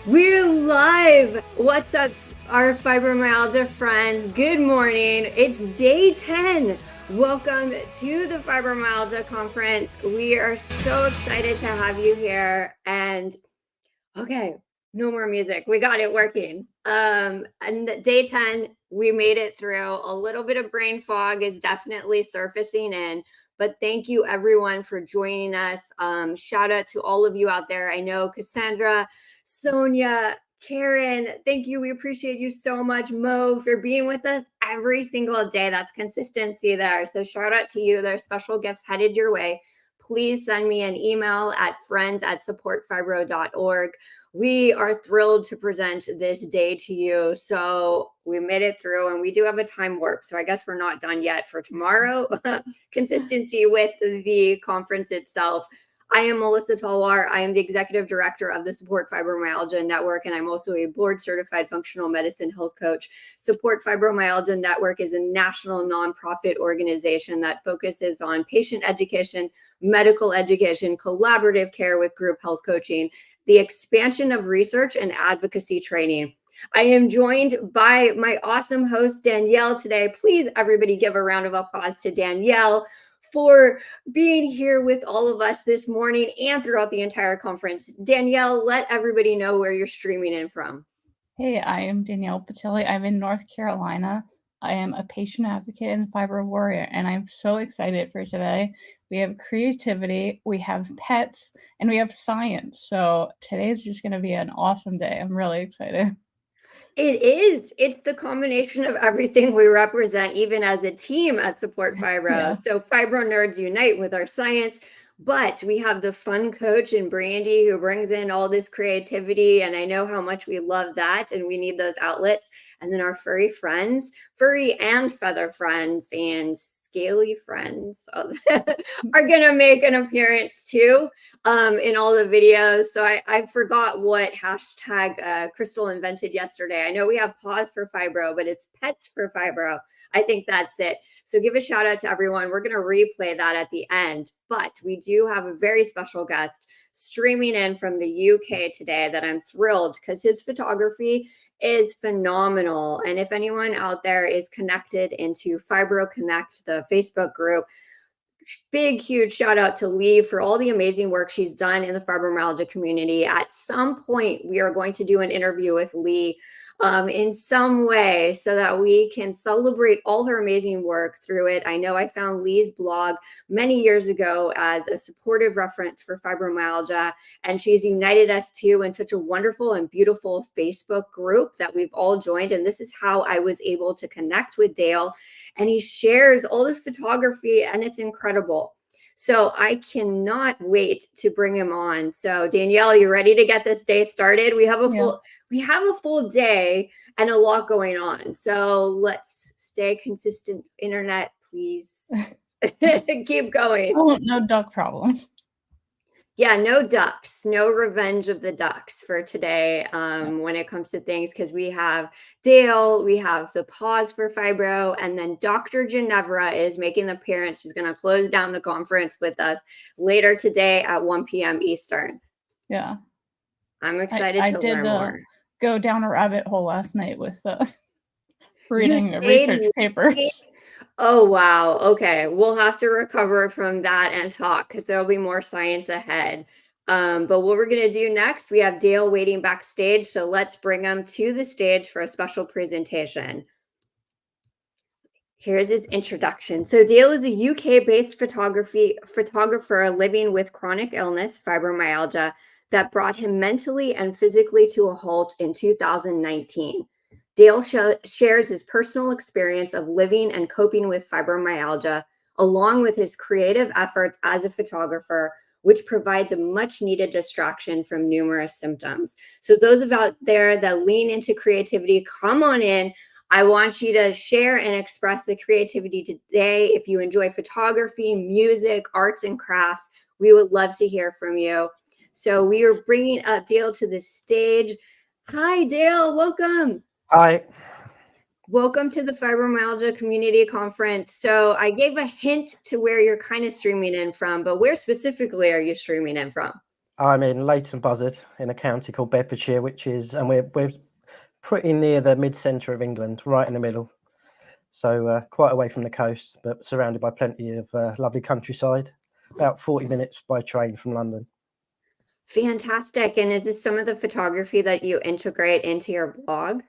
We're live. What's up, our fibromyalgia friends? Good morning. It's day 10. Welcome to the Fibromyalgia Conference. We are so excited to have you here. And okay, no more music. We got it working. And day 10, we made it through. A little bit of brain fog is definitely surfacing in, but thank you everyone for joining us. Shout out to all of you out there. I know Cassandra, Sonia, Karen, thank you. We appreciate you so much. Mo, for being with us every single day. That's consistency there. So shout out to you. There's special gifts headed your way. Please send me an email at friends@supportfibro.org. We are thrilled to present this day to you. So we made it through, and we do have a time warp. So I guess we're not done yet for tomorrow. Consistency with the conference itself. I am Melissa Talwar. I am the executive director of the Support Fibromyalgia Network, and I'm also a board certified functional medicine health coach. Support Fibromyalgia Network is a national nonprofit organization that focuses on patient education, medical education, collaborative care with group health coaching, the expansion of research and advocacy training. I am joined by my awesome host, Danielle, today. Please, everybody, give a round of applause to Danielle for being here with all of us this morning and throughout the entire conference. Danielle, let everybody know where you're streaming in from. Hey, I am Danielle Patilli. I'm in North Carolina. I am a patient advocate and fibro warrior, and I'm so excited for today. We have creativity, we have pets, and we have science. So today's just going to be an awesome day. I'm really excited. It is. It's the combination of everything we represent, even as a team at Support Fibro. Yeah. So Fibro Nerds unite with our science, but we have the fun coach and Brandy who brings in all this creativity. And I know how much we love that. And we need those outlets. And then our furry friends, furry and feather friends, and scaly friends are going to make an appearance too in all the videos. So I forgot what hashtag Crystal invented yesterday. I know we have Paws for Fibro, but it's Pets for Fibro. I think that's it. So give a shout out to everyone. We're going to replay that at the end, but we do have a very special guest streaming in from the UK today that I'm thrilled because his photography is phenomenal. And if anyone out there is connected into Fibro Connect, the Facebook group, big, huge shout out to Lee for all the amazing work she's done in the fibromyalgia community. At some point, we are going to do an interview with Lee in some way so that we can celebrate all her amazing work through it. I know I found Lee's blog many years ago as a supportive reference for fibromyalgia, and she's united us too in such a wonderful and beautiful Facebook group that we've all joined. And this is how I was able to connect with Dale, and he shares all this photography, and it's incredible. So I cannot wait to bring him on. So Danielle, you ready to get this day started? We have a full day and a lot going on. So let's stay consistent, internet, please. Keep going. Oh, no duck problems. Yeah, no ducks, no revenge of the ducks for today when it comes to things, because we have Dale, we have the Paws for Fibro, and then Dr. Ginevra is making an appearance. She's going to close down the conference with us later today at 1 p.m. Eastern. Yeah. I'm excited to learn more. Go down a rabbit hole last night with reading the research papers. Oh, wow. Okay. We'll have to recover from that and talk because there'll be more science ahead. But what we're going to do next, we have Dale waiting backstage. So let's bring him to the stage for a special presentation. Here's his introduction. So Dale is a UK-based photographer living with chronic illness, fibromyalgia, that brought him mentally and physically to a halt in 2019. Dale shares his personal experience of living and coping with fibromyalgia, along with his creative efforts as a photographer, which provides a much needed distraction from numerous symptoms. So those of out there that lean into creativity, come on in. I want you to share and express the creativity today. If you enjoy photography, music, arts, and crafts, we would love to hear from you. So we are bringing up Dale to the stage. Hi, Dale. Welcome. Hi. Welcome to the Fibromyalgia Community Conference. So I gave a hint to where you're kind of streaming in from, but where specifically are you streaming in from? I'm in Leighton Buzzard in a county called Bedfordshire, and we're pretty near the mid-centre of England, right in the middle. So quite away from the coast, but surrounded by plenty of lovely countryside. About 40 minutes by train from London. Fantastic. And is this some of the photography that you integrate into your blog?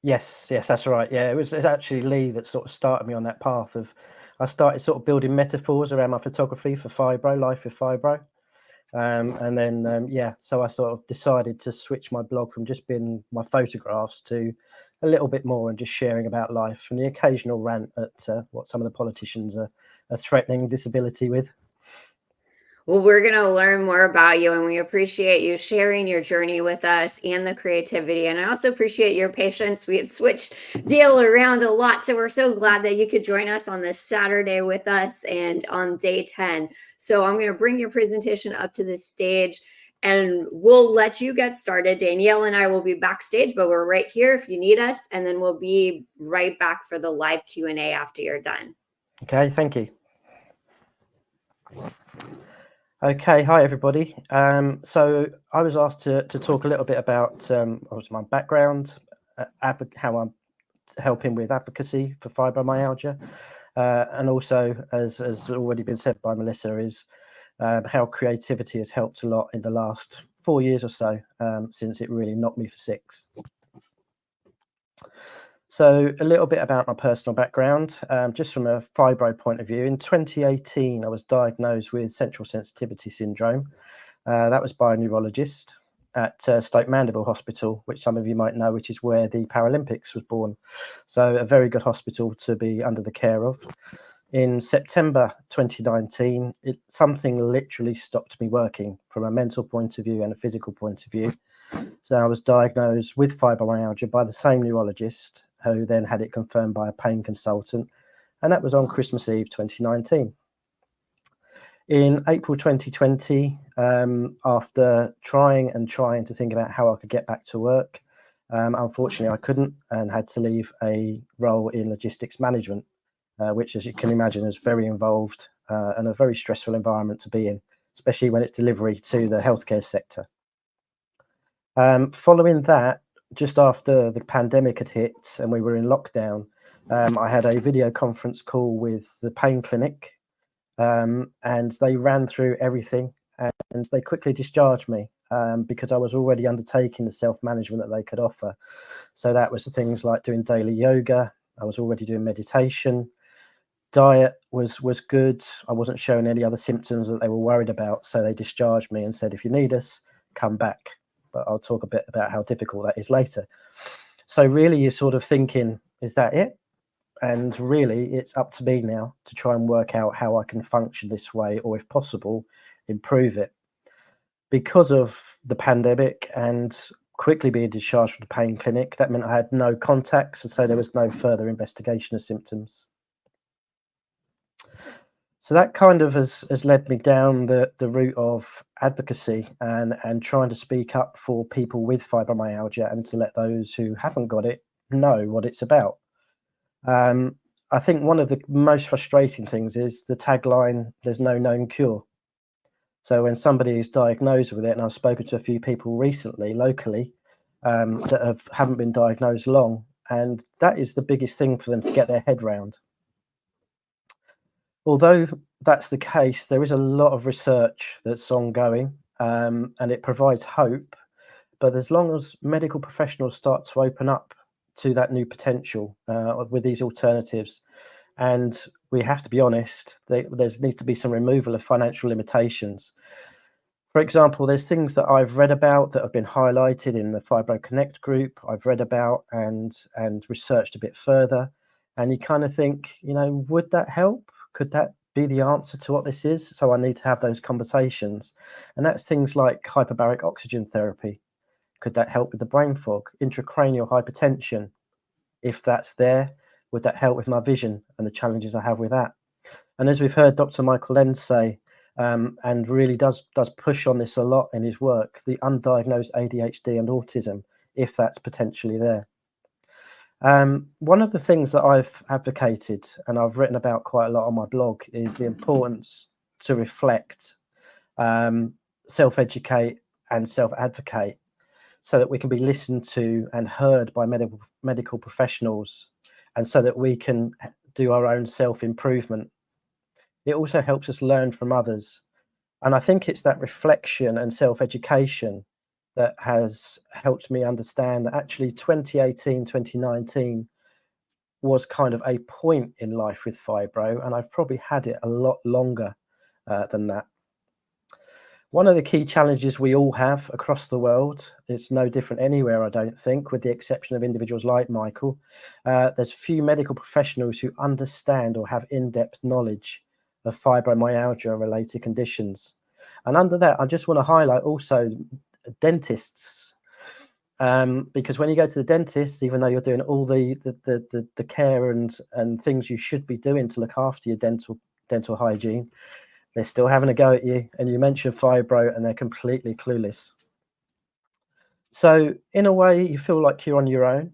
Yes, that's right. Yeah, it's actually Lee that sort of started me on that path of. I started sort of building metaphors around my photography for fibro, life with fibro. And then, so I sort of decided to switch my blog from just being my photographs to a little bit more and just sharing about life and the occasional rant at what some of the politicians are threatening disability with. Well, we're going to learn more about you, and we appreciate you sharing your journey with us and the creativity. And I also appreciate your patience. We had switched deal around a lot, so we're so glad that you could join us on this Saturday with us and on day 10. So I'm going to bring your presentation up to the stage, and we'll let you get started. Danielle and I will be backstage, but we're right here if you need us, and then we'll be right back for the live Q&A after you're done. Okay, thank you. Okay, hi everybody. So I was asked to talk a little bit about my background, how I'm helping with advocacy for fibromyalgia, and also, as already been said by Melissa, is how creativity has helped a lot in the last 4 years or so, since it really knocked me for 6. So a little bit about my personal background, just from a fibro point of view. In 2018, I was diagnosed with central sensitivity syndrome. That was by a neurologist at Stoke Mandeville Hospital, which some of you might know, which is where the Paralympics was born. So a very good hospital to be under the care of. In September 2019, something literally stopped me working from a mental point of view and a physical point of view. So I was diagnosed with fibromyalgia by the same neurologist, who then had it confirmed by a pain consultant, and that was on Christmas Eve 2019. In April 2020, after trying to think about how I could get back to work, unfortunately I couldn't and had to leave a role in logistics management, which, as you can imagine, is very involved and a very stressful environment to be in, especially when it's delivery to the healthcare sector. Following that, just after the pandemic had hit and we were in lockdown, I had a video conference call with the pain clinic, and they ran through everything, and they quickly discharged me because I was already undertaking the self-management that they could offer. So that was the things like doing daily yoga. I was already doing meditation. Diet was good. I wasn't showing any other symptoms that they were worried about. So they discharged me and said, if you need us, come back. But I'll talk a bit about how difficult that is later. So really you're sort of thinking, is that it? And really it's up to me now to try and work out how I can function this way, or if possible, improve it. Because of the pandemic and quickly being discharged from the pain clinic, that meant I had no contacts, and so there was no further investigation of symptoms. So that kind of has led me down the route of advocacy and trying to speak up for people with fibromyalgia and to let those who haven't got it know what it's about. I think one of the most frustrating things is the tagline, "There's no known cure." So when somebody is diagnosed with it, and I've spoken to a few people recently locally that haven't been diagnosed long, and that is the biggest thing for them to get their head round. Although that's the case, there is a lot of research that's ongoing, and it provides hope. But as long as medical professionals start to open up to that new potential with these alternatives, and we have to be honest, there needs to be some removal of financial limitations. For example, there's things that I've read about that have been highlighted in the Fibro Connect group. I've read about and researched a bit further, and you kind of think, would that help? Could that be the answer to what this is? So I need to have those conversations. And that's things like hyperbaric oxygen therapy. Could that help with the brain fog? Intracranial hypertension, if that's there, would that help with my vision and the challenges I have with that? And as we've heard Dr. Michael Lenz say, and really does push on this a lot in his work, the undiagnosed ADHD and autism, if that's potentially there. One of the things that I've advocated and I've written about quite a lot on my blog is the importance to reflect. self-educate and self-advocate so that we can be listened to and heard by medical professionals, and so that we can do our own self-improvement. It also helps us learn from others. And I think it's that reflection and self-education that has helped me understand that actually 2018, 2019 was kind of a point in life with fibro, and I've probably had it a lot longer than that. One of the key challenges we all have across the world, it's no different anywhere, I don't think, with the exception of individuals like Michael. There's few medical professionals who understand or have in-depth knowledge of fibromyalgia and related conditions. And under that, I just want to highlight also dentists, because when you go to the dentist, even though you're doing all the care and things you should be doing to look after your dental hygiene, they're still having a go at you, and you mention fibro and they're completely clueless. So in a way, you feel like you're on your own.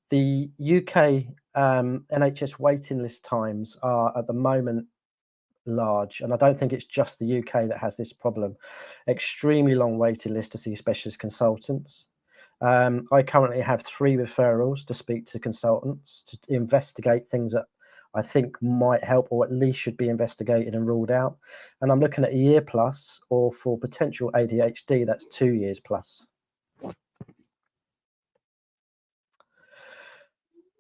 The UK NHS waiting list times are at the moment large, and I don't think it's just the UK that has this problem. Extremely long waiting list to see specialist consultants. I currently have 3 referrals to speak to consultants to investigate things that I think might help, or at least should be investigated and ruled out. And I'm looking at a year plus, or for potential ADHD, that's 2 years plus.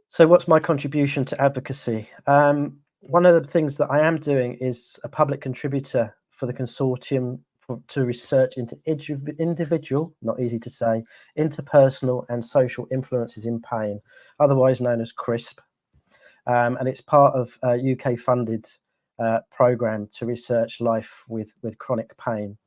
So what's my contribution to advocacy? One of the things that I am doing is a public contributor for the consortium to research into individual, not easy to say, interpersonal and social influences in pain, otherwise known as CRISP. And it's part of a UK funded program to research life with chronic pain.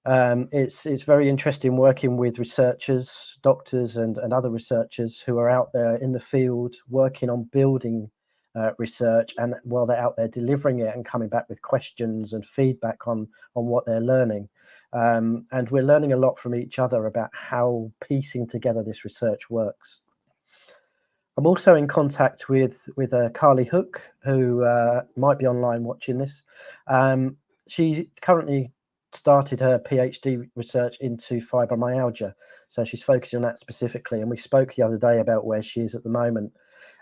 It's very interesting working with researchers, doctors and other researchers who are out there in the field working on building research, and while they're out there delivering it and coming back with questions and feedback on what they're learning. And we're learning a lot from each other about how piecing together this research works. I'm also in contact with Carly Hook, who might be online watching this. She currently started her PhD research into fibromyalgia, so she's focusing on that specifically. And we spoke the other day about where she is at the moment.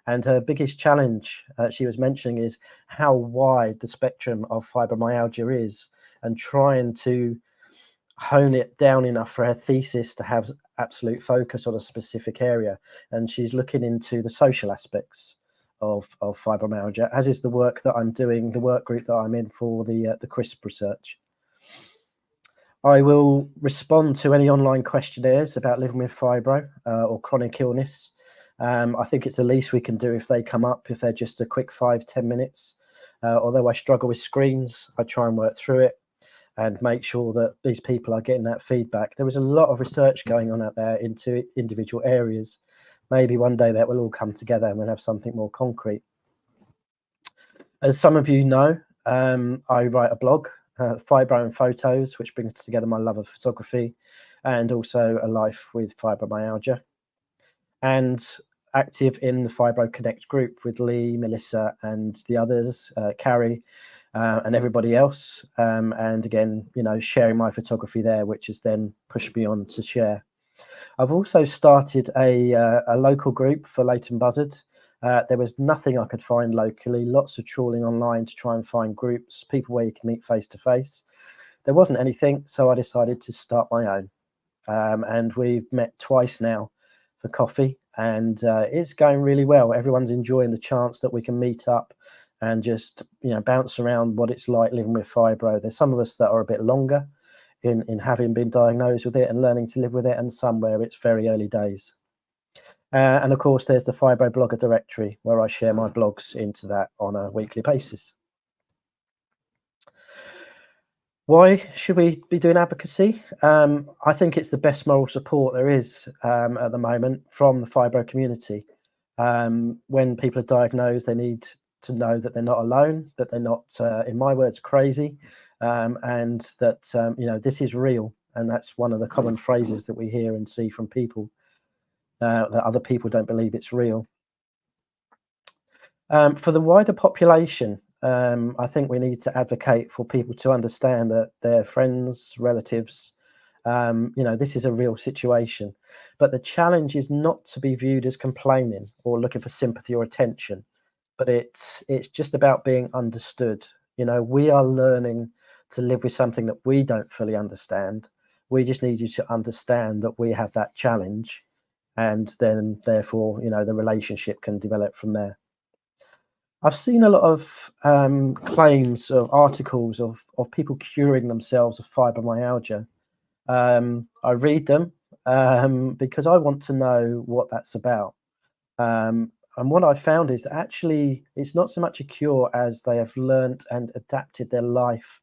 And her biggest challenge, she was mentioning, is how wide the spectrum of fibromyalgia is, and trying to hone it down enough for her thesis to have absolute focus on a specific area. And she's looking into the social aspects of fibromyalgia, as is the work that I'm doing, the work group that I'm in for the CRISP research. I will respond to any online questionnaires about living with fibro or chronic illness. I think it's the least we can do if they come up, if they're just a quick 5-10 minutes. Although I struggle with screens, I try and work through it and make sure that these people are getting that feedback. There is a lot of research going on out there into individual areas. Maybe one day that will all come together and we'll have something more concrete. As some of you know, I write a blog, Fibro and Photos, which brings together my love of photography and also a life with fibromyalgia. And active in the Fibro Connect group with Lee, Melissa and the others, Carrie, and everybody else. And again, you know, sharing my photography there, which has then pushed me on to share. I've also started a local group for Leighton Buzzard. There was nothing I could find locally, lots of trawling online to try and find groups, people where you can meet face to face. There wasn't anything, so I decided to start my own. And we've met twice now for coffee, and it's going really well. Everyone's enjoying the chance that we can meet up and just, you know, bounce around what it's like living with fibro. There's some of us that are a bit longer in having been diagnosed with it and learning to live with it, and some where it's very early days. And of course, there's the Fibro Blogger directory where I share my blogs into that on a weekly basis. Why should we be doing advocacy? I think it's the best moral support there is at the moment from the fibro community. When people are diagnosed, they need to know that they're not alone, that they're not, in my words, crazy, and that you know, this is real. And that's one of the common phrases that we hear and see from people, that other people don't believe it's real. For the wider population, I think we need to advocate for people to understand that their friends, relatives, this is a real situation. But the challenge is not to be viewed as complaining or looking for sympathy or attention, but it's just about being understood. We are learning to live with something that we don't fully understand. We just need you to understand that we have that challenge, and then therefore, the relationship can develop from there. I've seen a lot of claims of articles of people curing themselves of fibromyalgia. I read them because I want to know what that's about. And what I found is that actually it's not so much a cure as they have learnt and adapted their life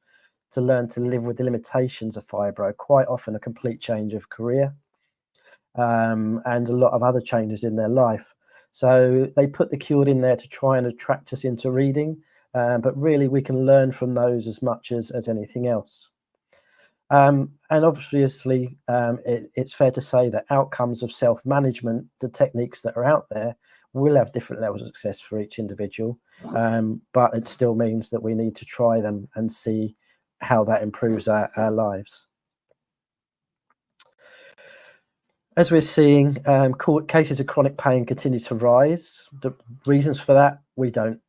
to learn to live with the limitations of fibro, quite often a complete change of career, and a lot of other changes in their life. So they put the cured in there to try and attract us into reading, but really we can learn from those as much as anything else. And obviously, it's fair to say that outcomes of self-management, the techniques that are out there, will have different levels of success for each individual, but it still means that we need to try them and see how that improves our lives. As we're seeing, cases of chronic pain continue to rise. The reasons for that, we don't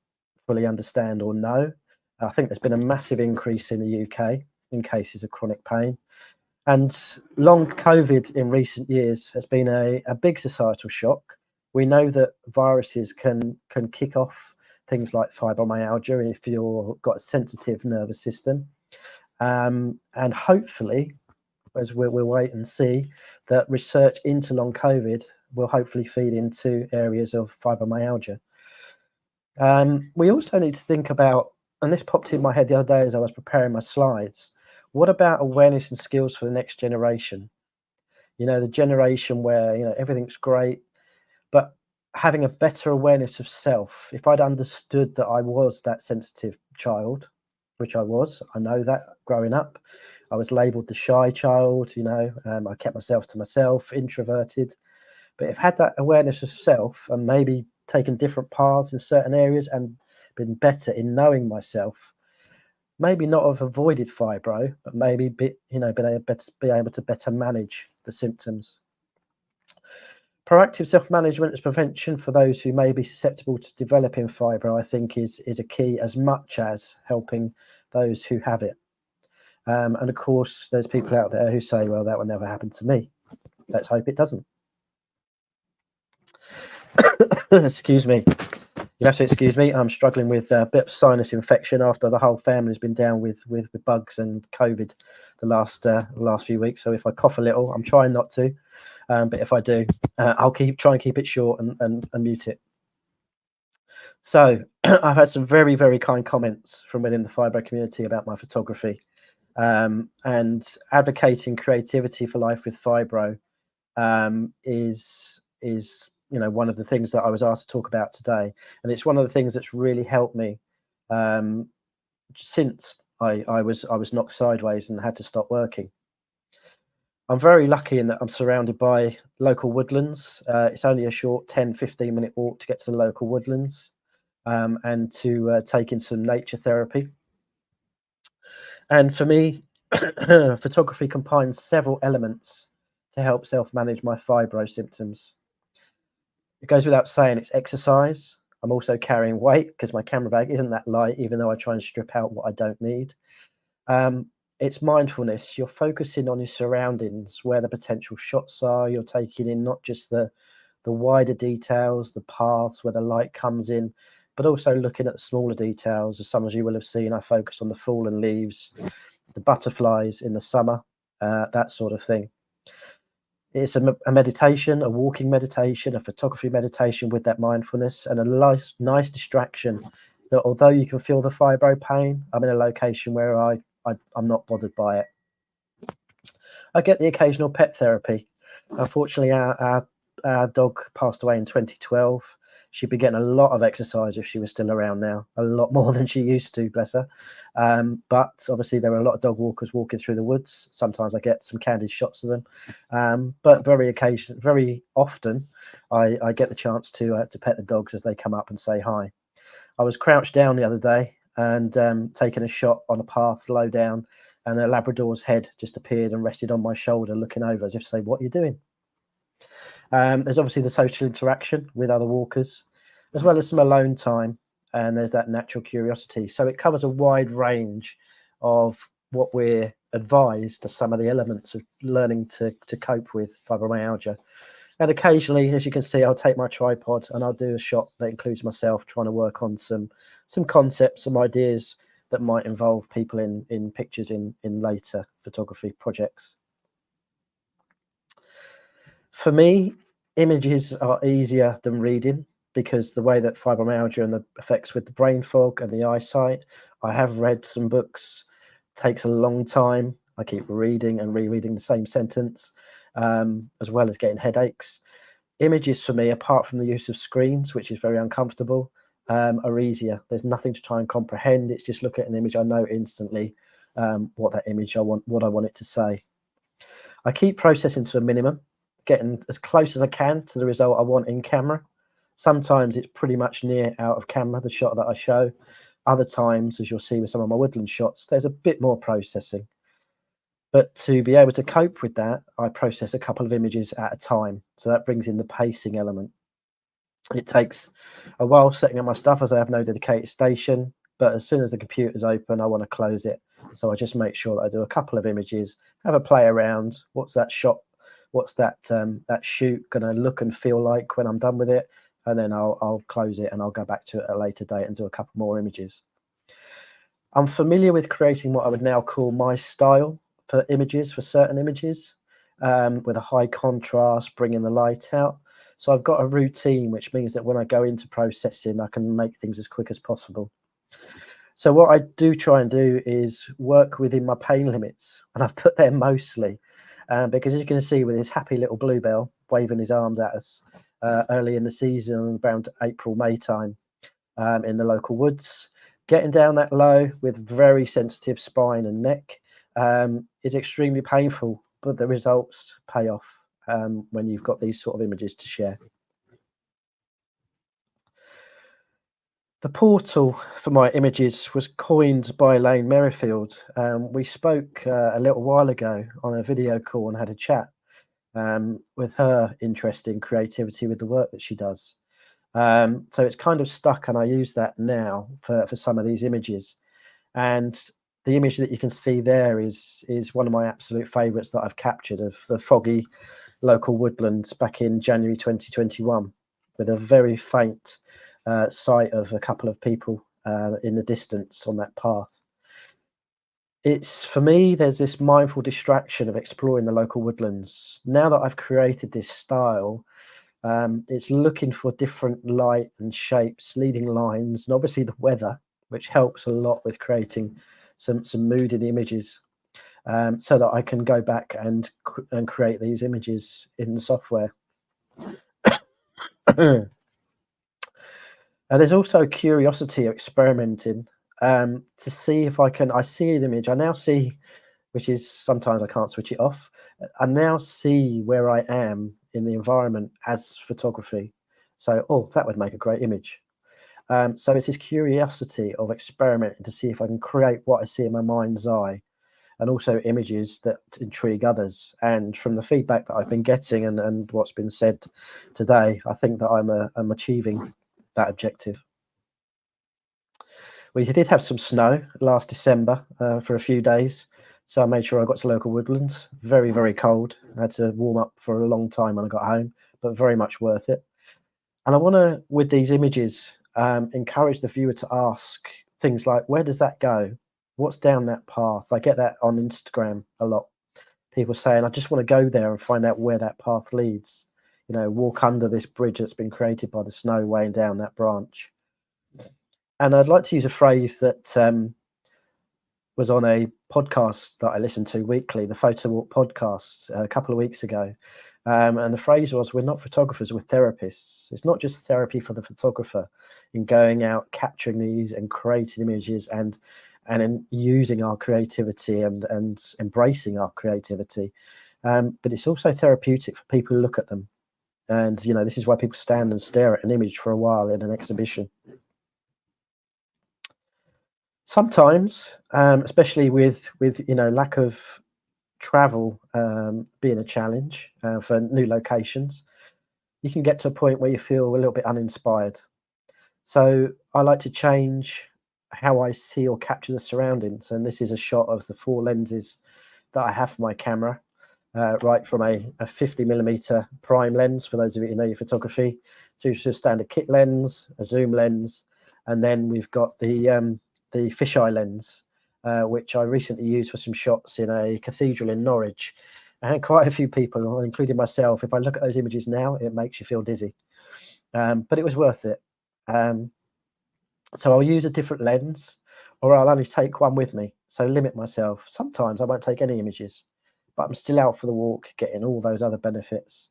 fully understand or know. I think there's been a massive increase in the UK in cases of chronic pain. And long COVID in recent years has been a big societal shock. We know that viruses can kick off things like fibromyalgia if you've got a sensitive nervous system. And hopefully, as we'll wait and see, that research into long COVID will hopefully feed into areas of fibromyalgia. We also need to think about, and this popped in my head the other day as I was preparing my slides, what about awareness and skills for the next generation? The generation where, everything's great, but having a better awareness of self. If I'd understood that I was that sensitive child, which I was, I know that growing up, I was labelled the shy child, I kept myself to myself, introverted. But if I had that awareness of self and maybe taken different paths in certain areas and been better in knowing myself, maybe not have avoided fibro, but maybe be able to better manage the symptoms. Proactive self-management as prevention for those who may be susceptible to developing fibro, I think, is a key as much as helping those who have it. And of course, there's people out there who say, well, that will never happen to me. Let's hope it doesn't. Excuse me. You have to excuse me. I'm struggling with a bit of sinus infection after the whole family's been down with bugs and COVID the last few weeks. So if I cough a little, I'm trying not to. But if I do, I'll try and keep it short and mute it. So I've had some very, very kind comments from within the fibro community about my photography, and advocating creativity for life with fibro is one of the things that I was asked to talk about today, and it's one of the things that's really helped me since I was knocked sideways and had to stop working. I'm very lucky in that I'm surrounded by local woodlands. It's only a short 10-15 minute walk to get to the local woodlands, and to take in some nature therapy. And for me, photography combines several elements to help self-manage my fibro symptoms. It goes without saying, it's exercise. I'm also carrying weight because my camera bag isn't that light, even though I try and strip out what I don't need. It's mindfulness. You're focusing on your surroundings, where the potential shots are. You're taking in not just the wider details, the paths where the light comes in, but also looking at the smaller details. As some of you will have seen, I focus on the fallen leaves, the butterflies in the summer, that sort of thing. It's a meditation, a walking meditation, a photography meditation with that mindfulness, and a nice distraction that, although you can feel the fibro pain, I'm in a location where I'm not bothered by it. I get the occasional pet therapy. Unfortunately, our dog passed away in 2012. She'd be getting a lot of exercise if she was still around now, a lot more than she used to, bless her. But obviously there are a lot of dog walkers walking through the woods. Sometimes I get some candid shots of them, but very often I get the chance to pet the dogs as they come up and say hi. I was crouched down the other day, and taking a shot on a path low down, and a Labrador's head just appeared and rested on my shoulder, looking over as if to say, "What are you doing?" There's obviously the social interaction with other walkers, as well as some alone time, and there's that natural curiosity. So it covers a wide range of what we're advised are some of the elements of learning to cope with fibromyalgia. And occasionally, as you can see, I'll take my tripod and I'll do a shot that includes myself trying to work on some concepts, some ideas that might involve people in pictures in later photography projects. For me, images are easier than reading because the way that fibromyalgia and the effects with the brain fog and the eyesight, I have read some books, takes a long time. I keep reading and rereading the same sentence, as well as getting headaches. Images for me, apart from the use of screens, which is very uncomfortable, are easier. There's nothing to try and comprehend. It's just look at an image. I know instantly what that image what I want it to say. I keep processing to a minimum, getting as close as I can to the result I want in camera. Sometimes it's pretty much near out of camera, the shot that I show. Other times, as you'll see with some of my woodland shots, there's a bit more processing. But to be able to cope with that, I process a couple of images at a time. So that brings in the pacing element. It takes a while setting up my stuff as I have no dedicated station, but as soon as the computer's open, I want to close it. So I just make sure that I do a couple of images, have a play around. What's that shot? What's that shoot going to look and feel like when I'm done with it? And then I'll close it and I'll go back to it at a later date and do a couple more images. I'm familiar with creating what I would now call my style for images, for certain images, with a high contrast, bringing the light out. So I've got a routine, which means that when I go into processing, I can make things as quick as possible. So what I do try and do is work within my pain limits, and I've put there mostly, because as you can see with his happy little bluebell waving his arms at us early in the season, around April, May time, in the local woods, getting down that low with very sensitive spine and neck is extremely painful, but the results pay off when you've got these sort of images to share. The portal for my images was coined by Elaine Merrifield. We spoke a little while ago on a video call and had a chat with her interest in creativity with the work that she does. So it's kind of stuck, and I use that now for some of these images. And the image that you can see there is one of my absolute favourites that I've captured of the foggy local woodlands back in January 2021, with a very faint sight of a couple of people in the distance on that path. It's, for me, there's this mindful distraction of exploring the local woodlands. Now that I've created this style, it's looking for different light and shapes, leading lines, and obviously the weather, which helps a lot with creating some mood in the images, so that I can go back and create these images in the software. And there's also a curiosity of experimenting to see if I see an image. I now see, which is sometimes I can't switch it off. I now see where I am in the environment as photography. So, oh, that would make a great image. So it's this curiosity of experimenting to see if I can create what I see in my mind's eye, and also images that intrigue others. And from the feedback that I've been getting and what's been said today, I think that I'm achieving that objective. We did have some snow last December for a few days, so I made sure I got to local woodlands. Very, very cold. I had to warm up for a long time when I got home, but very much worth it. And I want to, with these images, encourage the viewer to ask things like, where does that go? What's down that path? I get that on Instagram a lot. People saying, I just want to go there and find out where that path leads. You know, walk under this bridge that's been created by the snow weighing down that branch. And I'd like to use a phrase that was on a podcast that I listen to weekly, the Photo Walk podcast, a couple of weeks ago. And the phrase was, we're not photographers, we're therapists. It's not just therapy for the photographer in going out, capturing these and creating images and in using our creativity and embracing our creativity. But it's also therapeutic for people who look at them. And, you know, this is why people stand and stare at an image for a while in an exhibition. Sometimes, especially with lack of travel being a challenge for new locations, you can get to a point where you feel a little bit uninspired. So I like to change how I see or capture the surroundings. And this is a shot of the 4 lenses that I have for my camera, right from a 50mm prime lens, for those of you who know your photography, to a standard kit lens, a zoom lens, and then we've got the fisheye lens, which I recently used for some shots in a cathedral in Norwich. And quite a few people, including myself, if I look at those images now, it makes you feel dizzy. But it was worth it. So I'll use a different lens, or I'll only take one with me. So limit myself. Sometimes I won't take any images, but I'm still out for the walk, getting all those other benefits.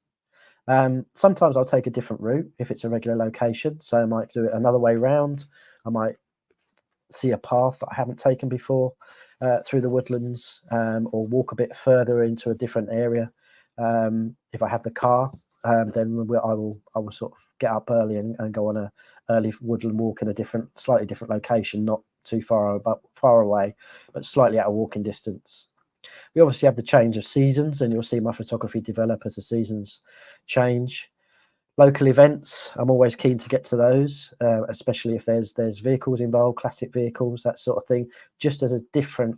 Sometimes I'll take a different route if it's a regular location. So I might do it another way round. I might see a path that I haven't taken before through the woodlands, or walk a bit further into a different area. If I have the car, then I will sort of get up early and go on a early woodland walk in a slightly different location, not too far away, but slightly out of walking distance. We obviously have the change of seasons, and you'll see my photography develop as the seasons change. Local events, I'm always keen to get to those, especially if there's vehicles involved, classic vehicles, that sort of thing, just as a different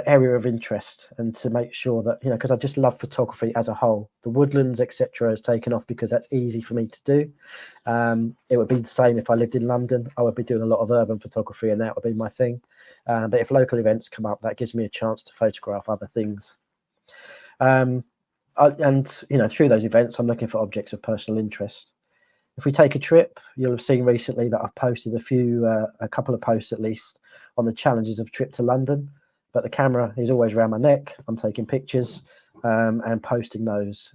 area of interest, and to make sure that, because I just love photography as a whole. The woodlands, etc., has taken off because that's easy for me to do. It would be the same if I lived in London. I would be doing a lot of urban photography, and that would be my thing. But if local events come up, that gives me a chance to photograph other things. Through those events, I'm looking for objects of personal interest. If we take a trip, you'll have seen recently that I've posted a couple of posts at least on the challenges of trip to London. But the camera is always around my neck. I'm taking pictures and posting those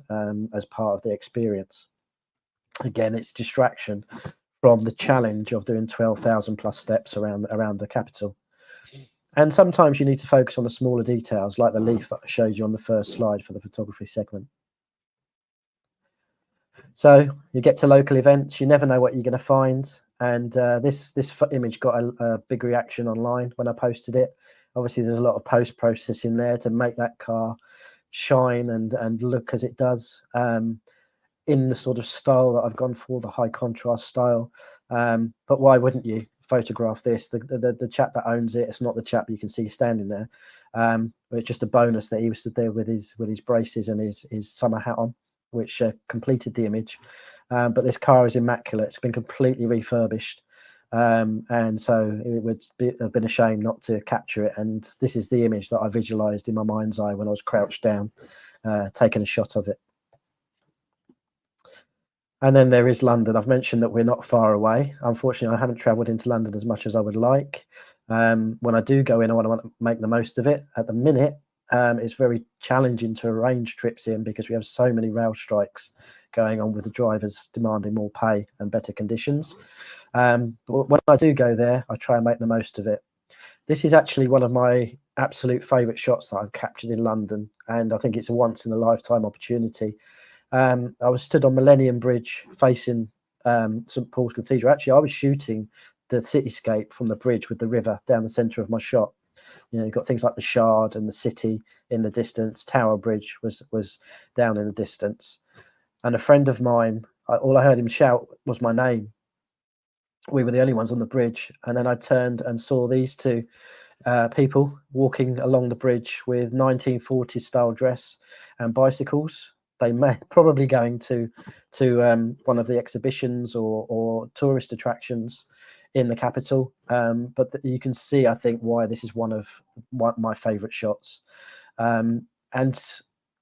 as part of the experience. Again, it's distraction from the challenge of doing 12,000 plus steps around the capital. And sometimes you need to focus on the smaller details, like the leaf that I showed you on the first slide for the photography segment. So you get to local events, you never know what you're going to find. And this image got a big reaction online when I posted it. Obviously, there's a lot of post-processing there to make that car shine and look as it does, in the sort of style that I've gone for, the high contrast style. But why wouldn't you photograph this? The chap that owns it, it's not the chap you can see standing there. It's just a bonus that he was stood there with his braces and his summer hat on, which completed the image. But this car is immaculate. It's been completely refurbished. And so it would have been a shame not to capture it. And this is the image that I visualized in my mind's eye when I was crouched down, taking a shot of it. And then there is London. I've mentioned that we're not far away. Unfortunately, I haven't traveled into London as much as I would like. When I do go in, I want to make the most of it. At the minute, it's very challenging to arrange trips in because we have so many rail strikes going on with the drivers demanding more pay and better conditions. But when I do go there, I try and make the most of it. This is actually one of my absolute favourite shots that I've captured in London, and I think it's a once-in-a-lifetime opportunity. I was stood on Millennium Bridge facing St Paul's Cathedral. Actually, I was shooting the cityscape from the bridge with the river down the centre of my shot. You've got things like the Shard and the city in the distance. Tower Bridge was down in the distance. And a friend of mine, all I heard him shout was my name. We were the only ones on the bridge. And then I turned and saw these two people walking along the bridge with 1940s style dress and bicycles. They may probably going to one of the exhibitions or tourist attractions in the capital. But you can see, I think, why this is one of my favourite shots. And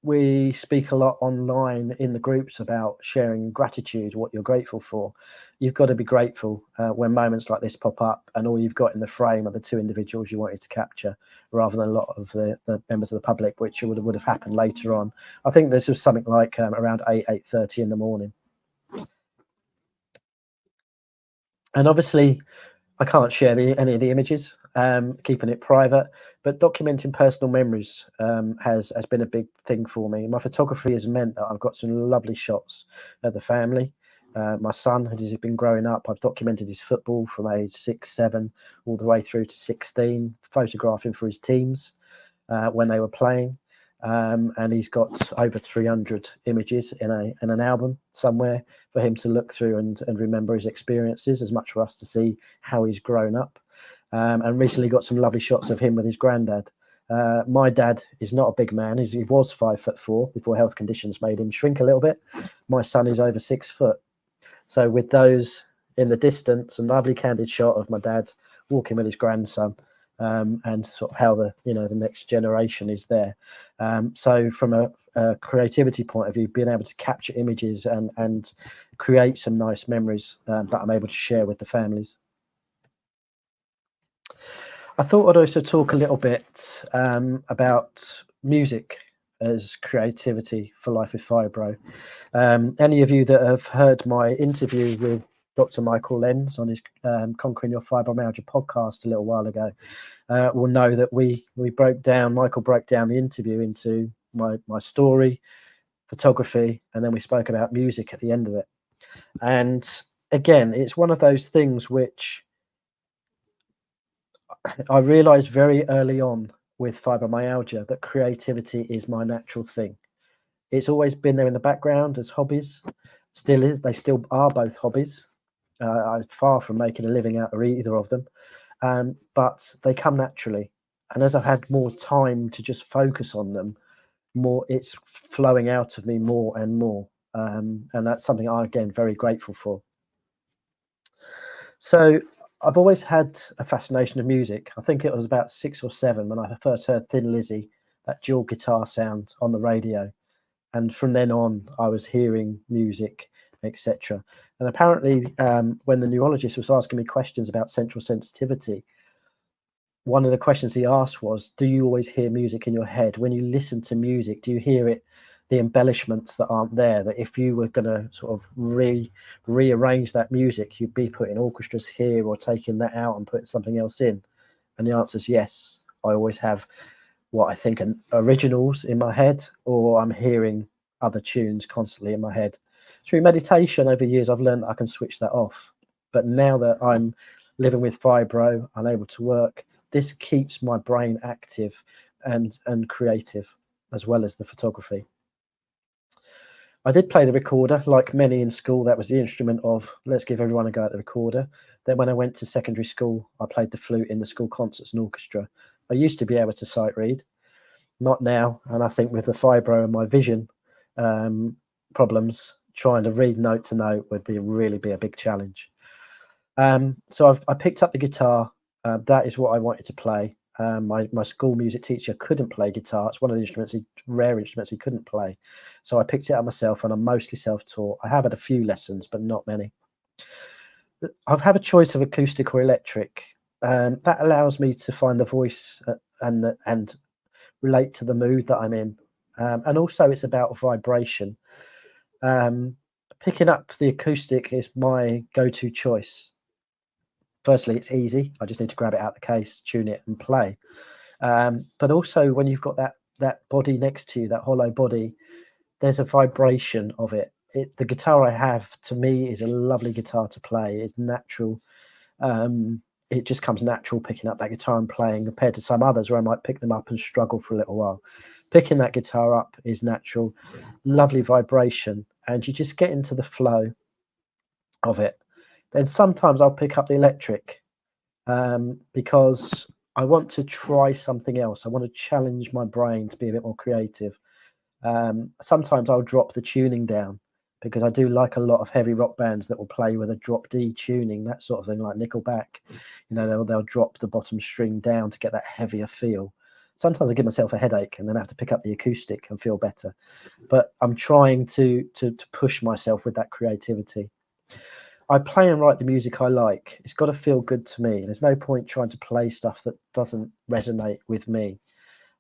we speak a lot online in the groups about sharing gratitude, what you're grateful for. You've got to be grateful when moments like this pop up and all you've got in the frame are the two individuals you wanted to capture, rather than a lot of the members of the public, which would have happened later on. I think this was something like around 8:30 in the morning. And obviously, I can't share any of the images, keeping it private, but documenting personal memories has been a big thing for me. My photography has meant that I've got some lovely shots of the family. my son, as he's been growing up, I've documented his football from age 6, 7, all the way through to 16, photographing for his teams when they were playing. And he's got over 300 images in an album somewhere for him to look through and remember his experiences, as much for us to see how he's grown up. And recently got some lovely shots of him with his granddad. My dad is not a big man. He was 5'4" before health conditions made him shrink a little bit. My son is over 6 foot. So with those in the distance, a lovely candid shot of my dad walking with his grandson, and sort of how the next generation is there. So from a creativity point of view, being able to capture images and create some nice memories that I'm able to share with the families. I thought I'd also talk a little bit about music as creativity for Life with Fibro. Any of you that have heard my interview with Dr. Michael Lenz on his Conquering Your Fibromyalgia podcast a little while ago will know that Michael broke down the interview into my story, photography, and then we spoke about music at the end of it. And again, it's one of those things which I realized very early on with fibromyalgia that creativity is my natural thing. It's always been there in the background as hobbies, still is. They still are both hobbies. I'm far from making a living out of either of them, but they come naturally. And as I've had more time to just focus on them, more it's flowing out of me more and more. And that's something I'm, again, very grateful for. So I've always had a fascination of music. I think it was about 6 or 7 when I first heard Thin Lizzy, that dual guitar sound on the radio. And from then on, I was hearing music, etc. And apparently, when the neurologist was asking me questions about central sensitivity, one of the questions he asked was, do you always hear music in your head? When you listen to music, do you hear it, the embellishments that aren't there, that if you were going to sort of rearrange that music, you'd be putting orchestras here or taking that out and putting something else in? And the answer is yes. I always have what I think are originals in my head, or I'm hearing other tunes constantly in my head. Through meditation over years, I've learned that I can switch that off. But now that I'm living with fibro, I'm able to work, this keeps my brain active and creative, as well as the photography. I did play the recorder, like many in school. That was the instrument of, let's give everyone a go at the recorder. Then when I went to secondary school, I played the flute in the school concerts and orchestra. I used to be able to sight read, not now. And I think with the fibro and my vision problems, trying to read note to note would really be a big challenge. So I picked up the guitar. That is what I wanted to play. My school music teacher couldn't play guitar. It's one of the rare instruments he couldn't play. So I picked it up myself, and I'm mostly self-taught. I have had a few lessons, but not many. I've had a choice of acoustic or electric. That allows me to find the voice and relate to the mood that I'm in. And also it's about vibration. Picking up the acoustic is my go-to choice. Firstly, it's easy. I just need to grab it out of the case, tune it and play. But also when you've got that body next to you, that hollow body, there's a vibration of it. The guitar I have, to me, is a lovely guitar to play. It's natural. It just comes natural picking up that guitar and playing, compared to some others where I might pick them up and struggle for a little while. Picking that guitar up is natural, lovely vibration, and you just get into the flow of it. Then sometimes I'll pick up the electric because I want to try something else. I want to challenge my brain to be a bit more creative. Sometimes I'll drop the tuning down, because I do like a lot of heavy rock bands that will play with a drop D tuning, that sort of thing, like Nickelback. They'll drop the bottom string down to get that heavier feel. Sometimes I give myself a headache and then I have to pick up the acoustic and feel better. But I'm trying to push myself with that creativity. I play and write the music I like. It's got to feel good to me. There's no point trying to play stuff that doesn't resonate with me.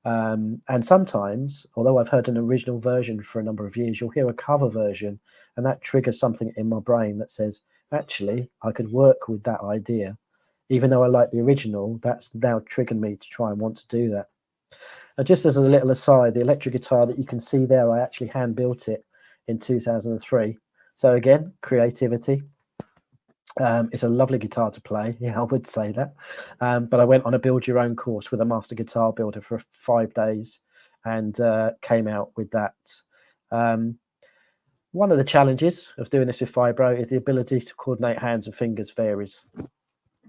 And sometimes, although I've heard an original version for a number of years, you'll hear a cover version, and that triggers something in my brain that says, actually, I could work with that idea. Even though I like the original, that's now triggered me to try and want to do that. And just as a little aside, the electric guitar that you can see there, I actually hand built it in 2003. So again, creativity. It's a lovely guitar to play. Yeah, I would say that. But I went on a build your own course with a master guitar builder for 5 days and came out with that. One of the challenges of doing this with fibro is the ability to coordinate hands and fingers varies.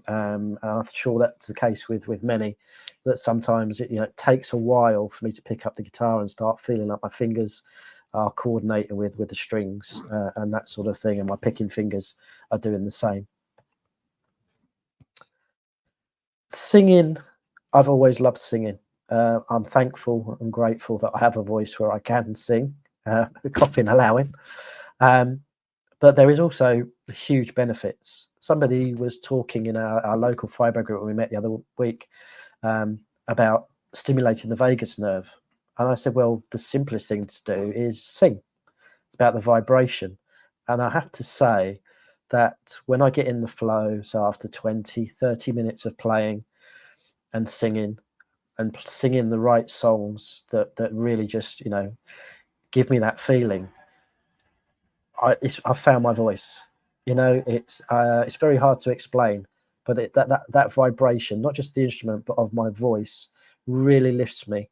And I'm sure that's the case with many, that sometimes it takes a while for me to pick up the guitar and start feeling like my fingers are coordinating with the strings and that sort of thing, and my picking fingers are doing the same. Singing, I've always loved singing. I'm thankful and grateful that I have a voice where I can sing, coughing allowing. But there is also huge benefits. Somebody was talking in our local fibro group when we met the other week about stimulating the vagus nerve. And I said, well, the simplest thing to do is sing. It's about the vibration. And I have to say that when I get in the flow, so after 20, 30 minutes of playing and singing the right songs that really just, give me that feeling, I've found my voice. It's very hard to explain, but that vibration, not just the instrument, but of my voice, really lifts me.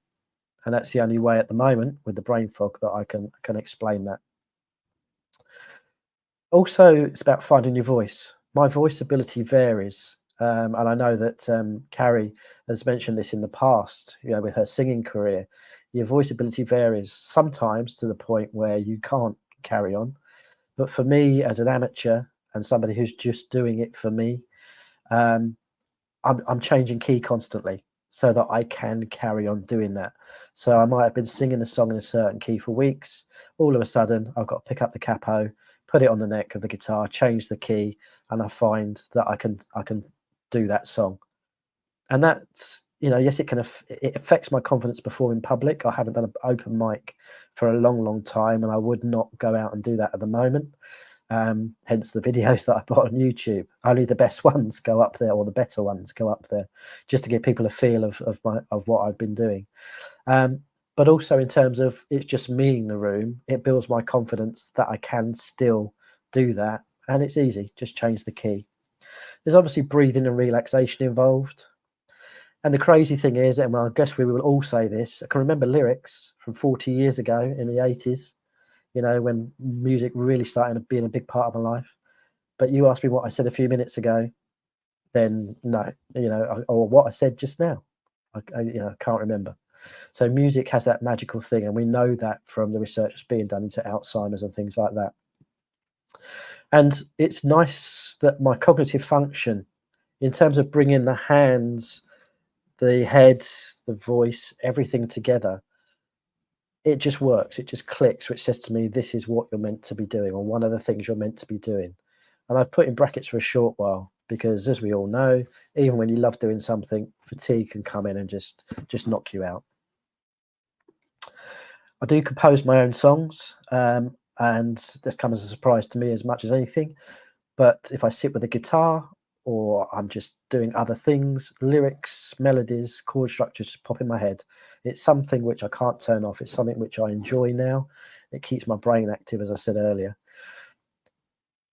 And that's the only way at the moment with the brain fog that I can explain that. Also, it's about finding your voice. My voice ability varies. And I know that Carrie has mentioned this in the past, with her singing career. Your voice ability varies sometimes to the point where you can't carry on. But for me, as an amateur and somebody who's just doing it for me, I'm changing key constantly so that I can carry on doing that. So I might have been singing a song in a certain key for weeks. All of a sudden, I've got to pick up the capo, put it on the neck of the guitar, change the key, and I find that I can do that song. And that's, yes, it affects my confidence performing in public. I haven't done an open mic for a long, long time, and I would not go out and do that at the moment. Hence the videos that I put on YouTube. Only the best ones go up there, or the better ones go up there, just to give people a feel of what I've been doing. But also in terms of it's just me in the room, it builds my confidence that I can still do that, and it's easy. Just change the key. There's obviously breathing and relaxation involved. And the crazy thing is, and I guess we will all say this, I can remember lyrics from 40 years ago in the 80s, when music really started being a big part of my life. But you asked me what I said a few minutes ago, then no, or what I said just now, I can't remember. So music has that magical thing, and we know that from the research that's being done into Alzheimer's and things like that. And it's nice that my cognitive function, in terms of bringing the hands, the head, the voice, everything together, it just works. It just clicks, which says to me, this is what you're meant to be doing, or one of the things you're meant to be doing. And I've put in brackets for a short while, because as we all know, even when you love doing something, fatigue can come in and just knock you out. I do compose my own songs, and this comes as a surprise to me as much as anything. But if I sit with a guitar, or I'm just doing other things, lyrics, melodies, chord structures just pop in my head. It's something which I can't turn off. It's something which I enjoy now. It keeps my brain active, as I said earlier.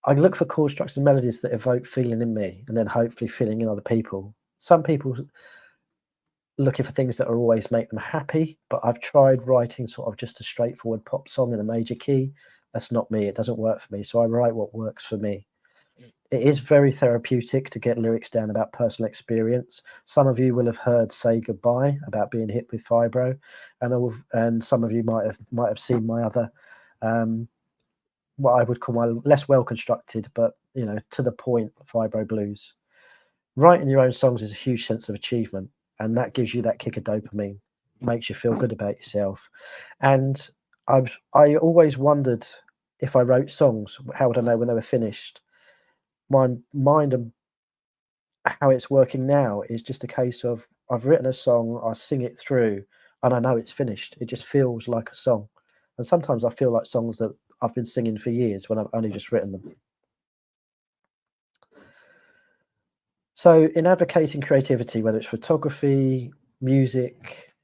I look for chord structures and melodies that evoke feeling in me, and then hopefully feeling in other people. Some people looking for things that are always make them happy, but I've tried writing sort of just a straightforward pop song in a major key. That's not me. It doesn't work for me. So I write what works for me. It is very therapeutic to get lyrics down about personal experience. Some of you will have heard Say Goodbye about being hit with fibro, and some of you might have seen my other, what I would call my less well constructed, but to the point, fibro blues. Writing your own songs is a huge sense of achievement, and that gives you that kick of dopamine, makes you feel good about yourself. And I always wondered, if I wrote songs, how would I know when they were finished? My mind and how it's working now is just a case of, I've written a song, I sing it through, and I know it's finished. It just feels like a song. And sometimes I feel like songs that I've been singing for years when I've only just written them. So in advocating creativity, whether it's photography, music,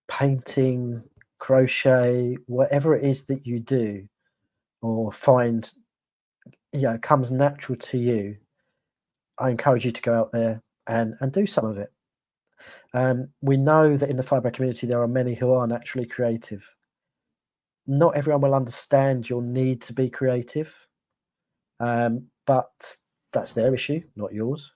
painting, crochet, whatever it is that you do or find comes natural to you, I encourage you to go out there and do some of it. We know that in the fibro community, there are many who are naturally creative. Not everyone will understand your need to be creative, but that's their issue, not yours.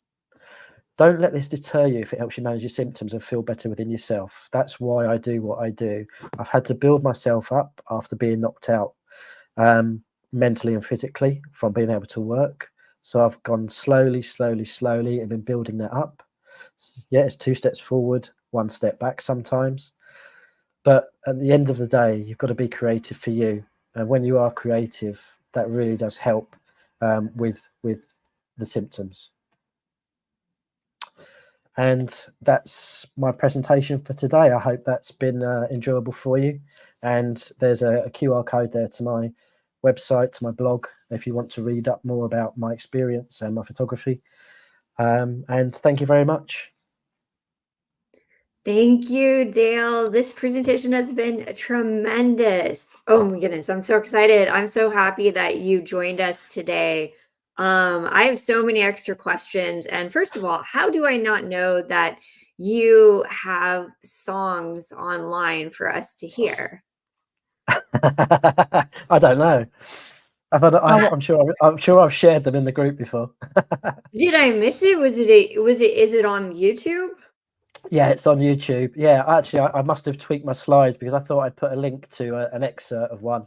Don't let this deter you if it helps you manage your symptoms and feel better within yourself. That's why I do what I do. I've had to build myself up after being knocked out, mentally and physically, from being able to work. So I've gone slowly and been building that up. Yeah, it's 2 steps forward, 1 step back sometimes. But at the end of the day, you've got to be creative for you. And when you are creative, that really does help with the symptoms. And that's my presentation for today. I hope that's been enjoyable for you. And there's a QR code there to my website, to my blog, if you want to read up more about my experience and my photography. And thank you very much. Thank you, Dale. This presentation has been tremendous. Oh my goodness, I'm so excited. I'm so happy that you joined us today. I have so many extra questions. And first of all, how do I not know that you have songs online for us to hear? I don't know. I'm sure I've shared them in the group before. Did I miss it? Is it on YouTube? Yeah, it's on YouTube. Yeah, actually, I must have tweaked my slides because I thought I'd put a link to an excerpt of one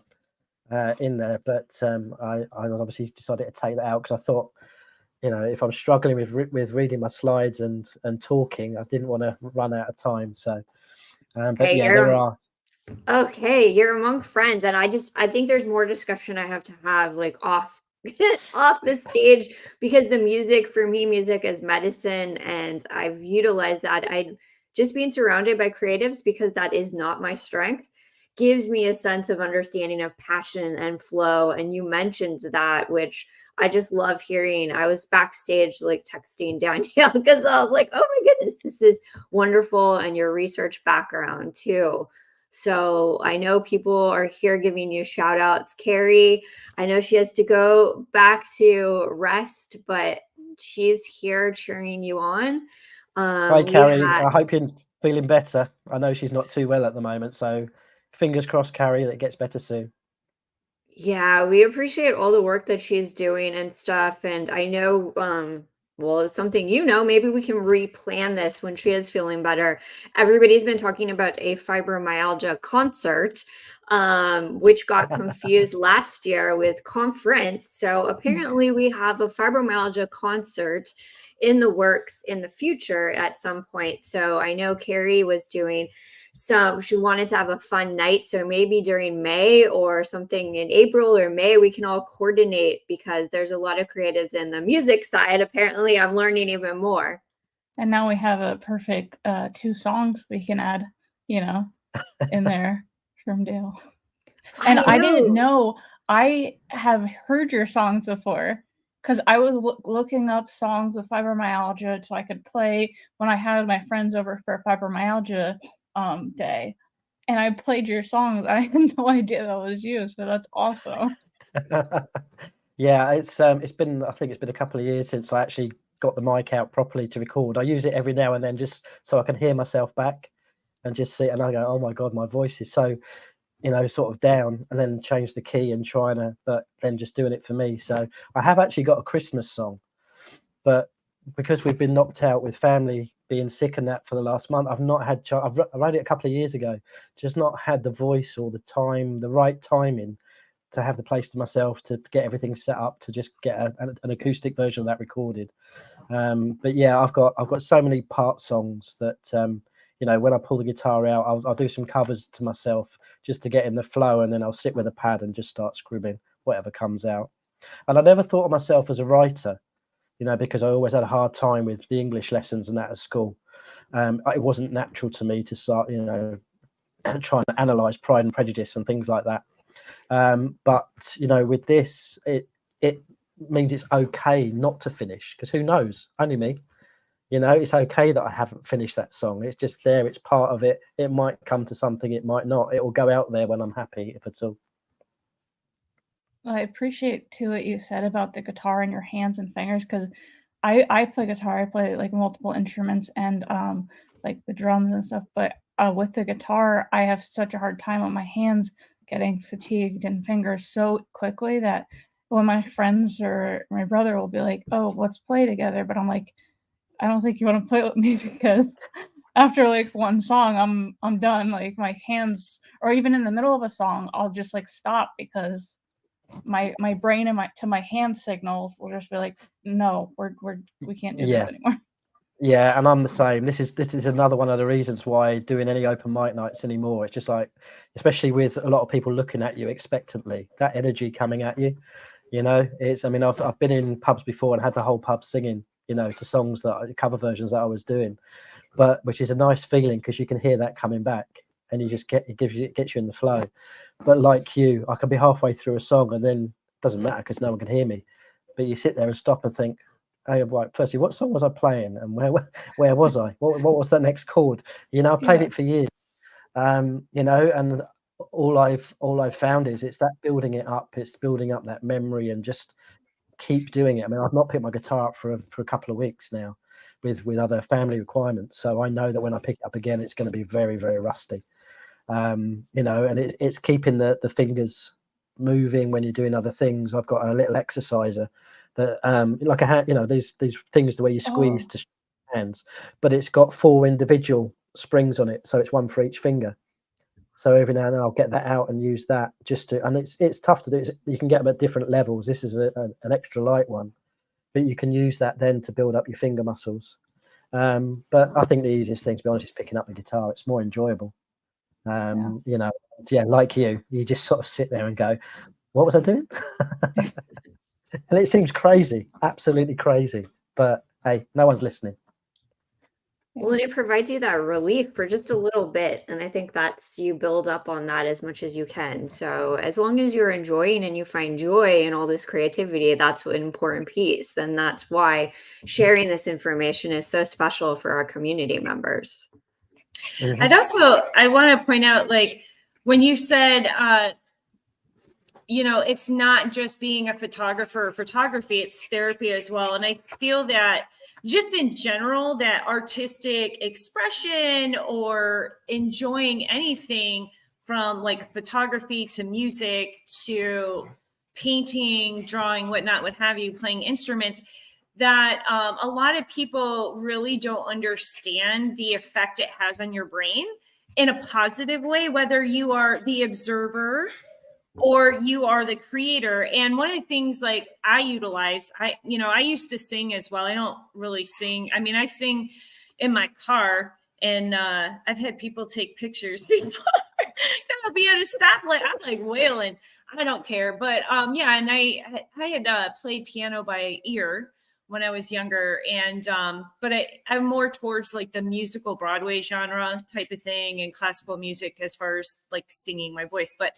in there, but I obviously decided to take that out because I thought, if I'm struggling with reading my slides and talking, I didn't want to run out of time. So, but Hey, yeah, there are. Okay, you're among friends, and I think there's more discussion I have to have, like, off off the stage, because the music, for me, music is medicine, and I've utilized that. I just being surrounded by creatives, because that is not my strength, gives me a sense of understanding of passion and flow. And you mentioned that, which I just love hearing. I was backstage, like, texting Danielle because I was like, oh my goodness, this is wonderful, and your research background too. So I know people are here giving you shout outs. Carrie, I know she has to go back to rest, but she's here cheering you on. Hi, Carrie. I hope you're feeling better. I know she's not too well at the moment, so fingers crossed, Carrie, that it gets better soon. Yeah, we appreciate all the work that she's doing and stuff. And I know, well, it's something, maybe we can replan this when she is feeling better. Everybody's been talking about a fibromyalgia concert, which got confused last year with conference. So apparently we have a fibromyalgia concert in the works in the future at some point. So I know Carrie was doing she wanted to have a fun night. So maybe during May or something in April or May, we can all coordinate, because there's a lot of creatives in the music side. Apparently, I'm learning even more. And now we have a perfect 2 songs we can add, in there from Dale. And I didn't know. I have heard your songs before, because I was looking up songs with fibromyalgia so I could play when I had my friends over for Fibromyalgia day. And I played your songs. I had no idea that was you, so that's awesome. Yeah, it's been, I think it's been a couple of years since I actually got the mic out properly to record. I use it every now and then just so I can hear myself back and just see, and I go, oh my God, my voice is so, sort of down, and then change the key and but then just doing it for me. So I have actually got a Christmas song, but because we've been knocked out with family being sick and that for the last month, I've not had, I wrote it a couple of years ago, just not had the voice or the time, the right timing to have the place to myself to get everything set up to just get an acoustic version of that recorded. But yeah, I've got so many part songs that when I pull the guitar out, I'll do some covers to myself just to get in the flow, and then I'll sit with a pad and just start scribbling whatever comes out. And I never thought of myself as a writer, because I always had a hard time with the English lessons and that at school. It wasn't natural to me to start, trying to analyze Pride and Prejudice and things like that. But with this, it means it's okay not to finish, because who knows? Only me. It's okay that I haven't finished that song. It's just there. It's part of it. It might come to something. It might not. It will go out there when I'm happy, if at all. I appreciate too what you said about the guitar and your hands and fingers, because I play guitar. I play like multiple instruments and like the drums and stuff. But with the guitar, I have such a hard time with my hands getting fatigued and fingers so quickly that when my friends or my brother will be like, "Oh, let's play together," but I'm like, I don't think you want to play with me because after like one song, I'm done. Like my hands, or even in the middle of a song, I'll just like stop because my brain and my hand signals will just be like, no, we can't do this Yeah. anymore. Yeah, and I'm the same. This is another one of the reasons why doing any open mic nights anymore, it's just like, especially with a lot of people looking at you expectantly, that energy coming at you, it's, I mean, I've been in pubs before and had the whole pub singing, to songs cover versions that I was doing, but which is a nice feeling because you can hear that coming back and you just it gets you in the flow. But like you, I can be halfway through a song and then it doesn't matter because no one can hear me. But you sit there and stop and think, hey, right, firstly, what song was I playing and where was I? What was that next chord? I played it for years. And all I've found is it's that building it up, it's building up that memory and just keep doing it. I mean, I've not picked my guitar up for a couple of weeks now with other family requirements. So I know that when I pick it up again, it's going to be very, very rusty. And it's keeping the fingers moving when you're doing other things. I've got a little exerciser that like a hand, these things the way you squeeze to hands, but it's got 4 individual springs on it, so it's one for each finger. So every now and then I'll get that out and use that just to, and it's tough to do. You can get them at different levels. This is an extra light one, but you can use that then to build up your finger muscles. But I think the easiest thing, to be honest, is picking up the guitar. It's more enjoyable. Like you just sort of sit there and go, what was I doing? And it seems crazy, absolutely crazy, but hey, no one's listening. Well, and it provides you that relief for just a little bit. And I think you build up on that as much as you can. So as long as you're enjoying and you find joy in all this creativity, that's an important piece. And that's why sharing this information is so special for our community members. Mm-hmm. I want to point out, like, when you said, it's not just being a photographer or photography, it's therapy as well. And I feel that just in general, that artistic expression or enjoying anything from like photography to music to painting, drawing, whatnot, what have you, playing instruments, that a lot of people really don't understand the effect it has on your brain in a positive way, whether you are the observer or you are the creator. And one of the things like I utilize, I used to sing as well. I don't really sing. I mean, I sing in my car, and I've had people take pictures before. I'll be at a stoplight. I'm like wailing. I don't care. But yeah, and I had played piano by ear when I was younger. And but I'm more towards like the musical Broadway genre type of thing and classical music as far as like singing my voice. But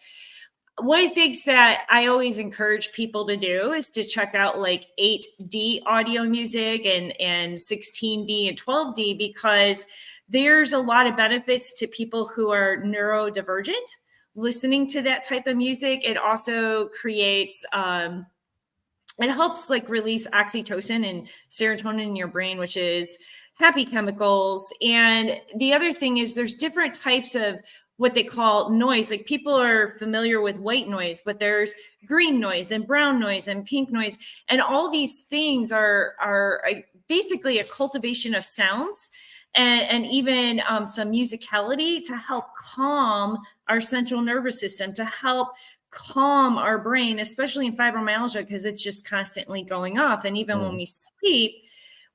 one of the things that I always encourage people to do is to check out like 8D audio music and 16D and 12D, because there's a lot of benefits to people who are neurodivergent listening to that type of music. It also creates, it helps like release oxytocin and serotonin in your brain, which is happy chemicals. And the other thing is there's different types of what they call noise. Like people are familiar with white noise, but there's green noise and brown noise and pink noise. And all these things are basically a cultivation of sounds and even some musicality to help calm our central nervous system, to help calm our brain, especially in fibromyalgia, because it's just constantly going off. And even when we sleep,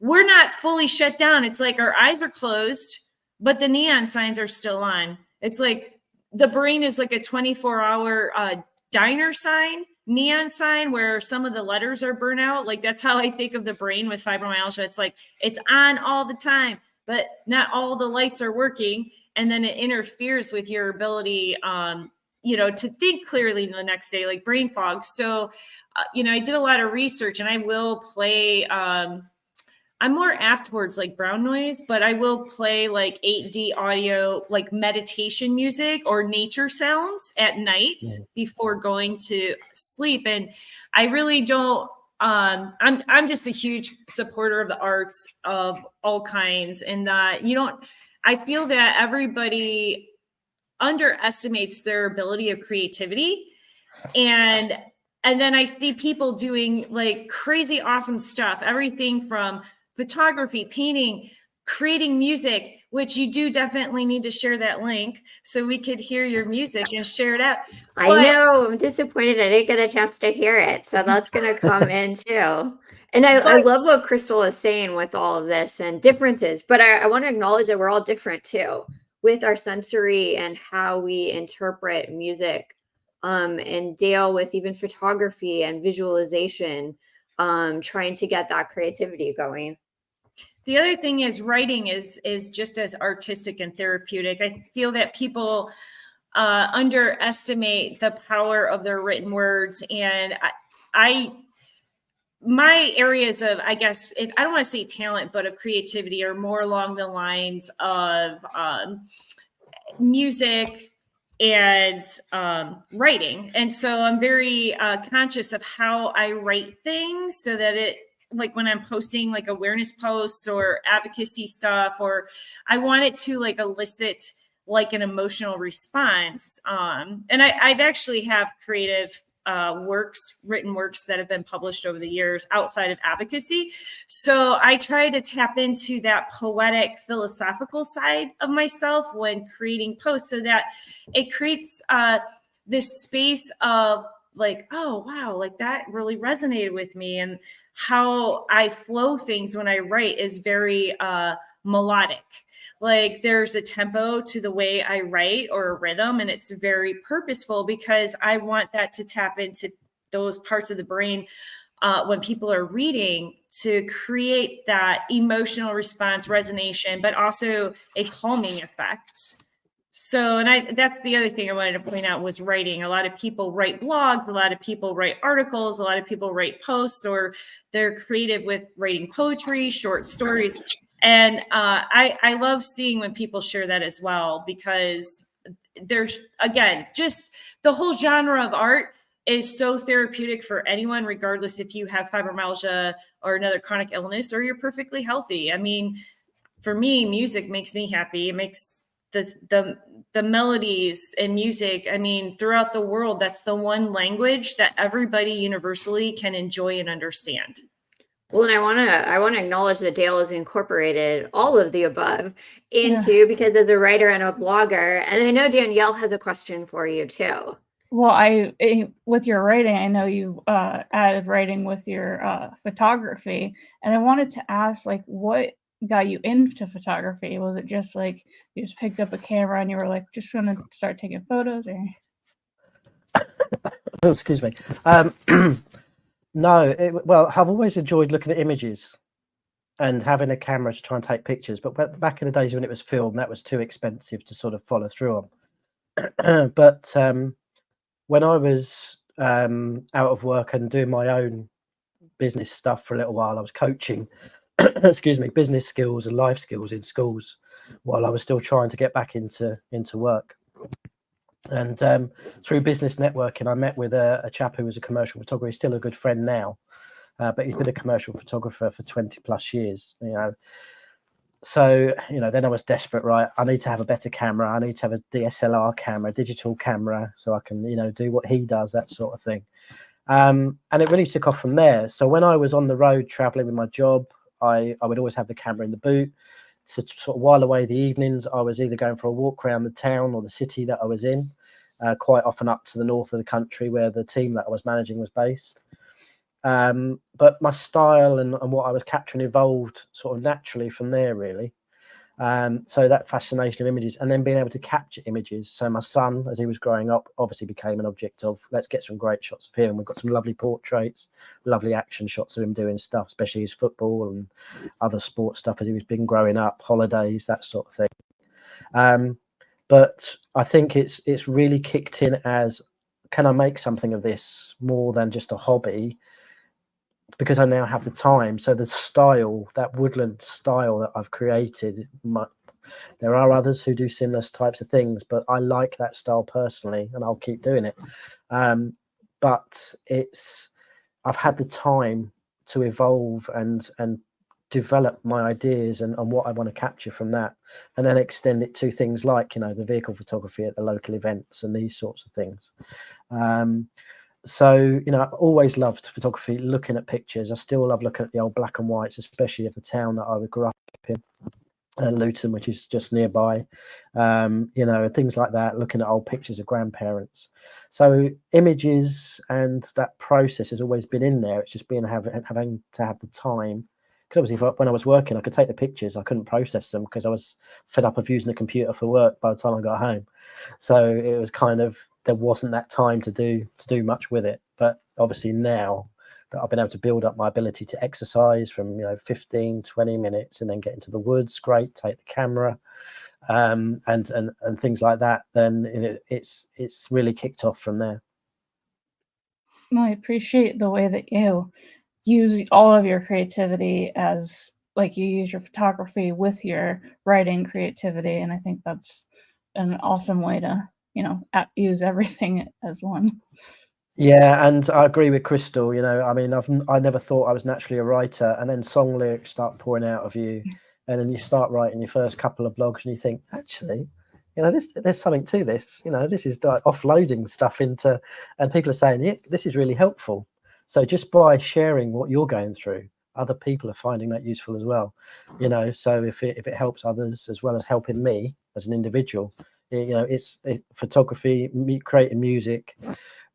we're not fully shut down. It's like our eyes are closed, but the neon signs are still on. It's like the brain is like a 24-hour diner sign, neon sign, where some of the letters are burnt out. Like that's how I think of the brain with fibromyalgia. It's like it's on all the time, but not all the lights are working. And then it interferes with your ability, to think clearly the next day, like brain fog. So, I did a lot of research, and I will play I'm more apt towards like brown noise, but I will play like 8D audio, like meditation music or nature sounds at night before going to sleep. And I really don't, I'm just a huge supporter of the arts of all kinds, and that I feel that everybody underestimates their ability of creativity. And then I see people doing like crazy awesome stuff, everything from photography, painting, creating music, which you do definitely need to share that link so we could hear your music and share it out. I know, I'm disappointed I didn't get a chance to hear it, so that's gonna come in too. And I love what Crystal is saying with all of this and differences, but I want to acknowledge that we're all different too with our sensory and how we interpret music, and Dale with even photography and visualization, trying to get that creativity going. The other thing is writing is just as artistic and therapeutic. I feel that people underestimate the power of their written words, and my areas of, I guess, I don't want to say talent, but of creativity are more along the lines of music and writing. And so I'm very conscious of how I write things so that it, like when I'm posting like awareness posts or advocacy stuff, or I want it to like elicit like an emotional response. And I've actually have creative written works that have been published over the years outside of advocacy. So I try to tap into that poetic, philosophical side of myself when creating posts, so that it creates this space of like, oh, wow, like that really resonated with me. And how I flow things when I write is very melodic. Like there's a tempo to the way I write, or a rhythm, and it's very purposeful because I want that to tap into those parts of the brain when people are reading, to create that emotional response, resonation, but also a calming effect. So, and that's the other thing I wanted to point out was writing. A lot of people write blogs, a lot of people write articles, a lot of people write posts, or they're creative with writing poetry, short stories. And I love seeing when people share that as well, because there's, again, just the whole genre of art is so therapeutic for anyone, regardless if you have fibromyalgia or another chronic illness, or you're perfectly healthy. I mean, for me, music makes me happy. It makes the melodies and music, I mean, throughout the world, that's the one language that everybody universally can enjoy and understand. Well, and I want to acknowledge that Dale has incorporated all of the above into, because as a writer and a blogger, and I know Danielle has a question for you too. Well, with your writing, I know you added writing with your photography, and I wanted to ask, like, what got you into photography? Was it just like you just picked up a camera and you were like, just gonna start taking photos, or? Oh, excuse me. No, well, I've always enjoyed looking at images and having a camera to try and take pictures. But back in the days when it was filmed, that was too expensive to sort of follow through on. But when I was out of work and doing my own business stuff for a little while, I was coaching, excuse me, business skills and life skills in schools while I was still trying to get back into work. And through business networking, I met with a chap who was a commercial photographer. He's still a good friend now, but he's been a commercial photographer for 20 plus years, you know. So, you know, then I was desperate, right? I need to have a better camera. I need to have a DSLR camera, digital camera, so I can, you know, do what he does, that sort of thing. And it really took off from there. So when I was on the road traveling with my job, I would always have the camera in the boot. To sort of while away the evenings, I was either going for a walk around the town or the city that I was in, quite often up to the north of the country where the team that I was managing was based. But my style and what I was capturing evolved sort of naturally from there, really. So that fascination of images, and then being able to capture images. So my son, as he was growing up, obviously became an object of, let's get some great shots of him. And we've got some lovely portraits, lovely action shots of him doing stuff, especially his football and other sports stuff as he was been growing up, holidays, that sort of thing. But I think it's really kicked in as, can I make something of this more than just a hobby? because I now have the time. So the style, that woodland style that I've created, there are others who do similar types of things, but I like that style personally, and I'll keep doing it. But I've had the time to evolve and develop my ideas and what I want to capture from that, and then extend it to things like, the vehicle photography at the local events and these sorts of things. So, I always loved photography, looking at pictures. I still love looking at the old black and whites, especially of the town that I grew up in, Luton, which is just nearby, things like that, looking at old pictures of grandparents. So images and that process has always been in there. It's just been having to have the time. Because obviously when I was working, I could take the pictures. I couldn't process them because I was fed up of using a computer for work by the time I got home. So it was kind of, there wasn't that time to do much with it. But obviously now that I've been able to build up my ability to exercise from 15, 20 minutes and then get into the woods, great, take the camera, and things like that, then it's really kicked off from there. Well, I appreciate the way that you use all of your creativity as, like, you use your photography with your writing creativity, and I think that's an awesome way to use everything as one. Yeah, and I agree with Crystal. I never thought I was naturally a writer, and then song lyrics start pouring out of you, and then you start writing your first couple of blogs, and you think, actually, there's something to this. This is like offloading stuff into, and people are saying, yeah, this is really helpful. So just by sharing what you're going through, other people are finding that useful as well. So if it helps others as well as helping me as an individual, it's photography, creating music,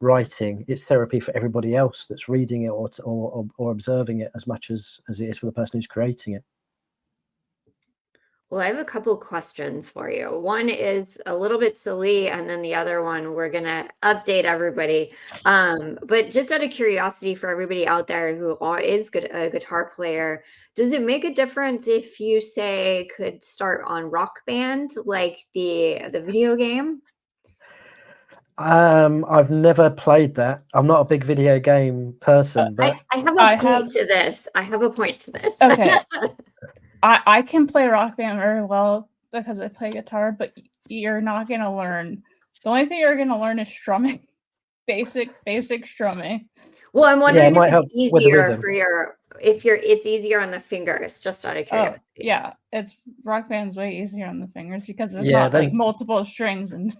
writing, it's therapy for everybody else that's reading it or observing it as much as it is for the person who's creating it. Well, I have a couple questions for you. One is a little bit silly, and then the other one we're gonna update everybody. But just out of curiosity for everybody out there who is a guitar player, does it make a difference if you say could start on Rock Band, like the video game? I've never played that. I'm not a big video game person, but I have a point to this. I have a point to this. Okay. I can play Rock Band very well because I play guitar, but you're not going to learn. The only thing you're going to learn is strumming, basic strumming. Well, I'm wondering if it's easier for it's easier on the fingers, just out of curiosity. Oh, yeah, Rock Band's way easier on the fingers because there's not like multiple strings and.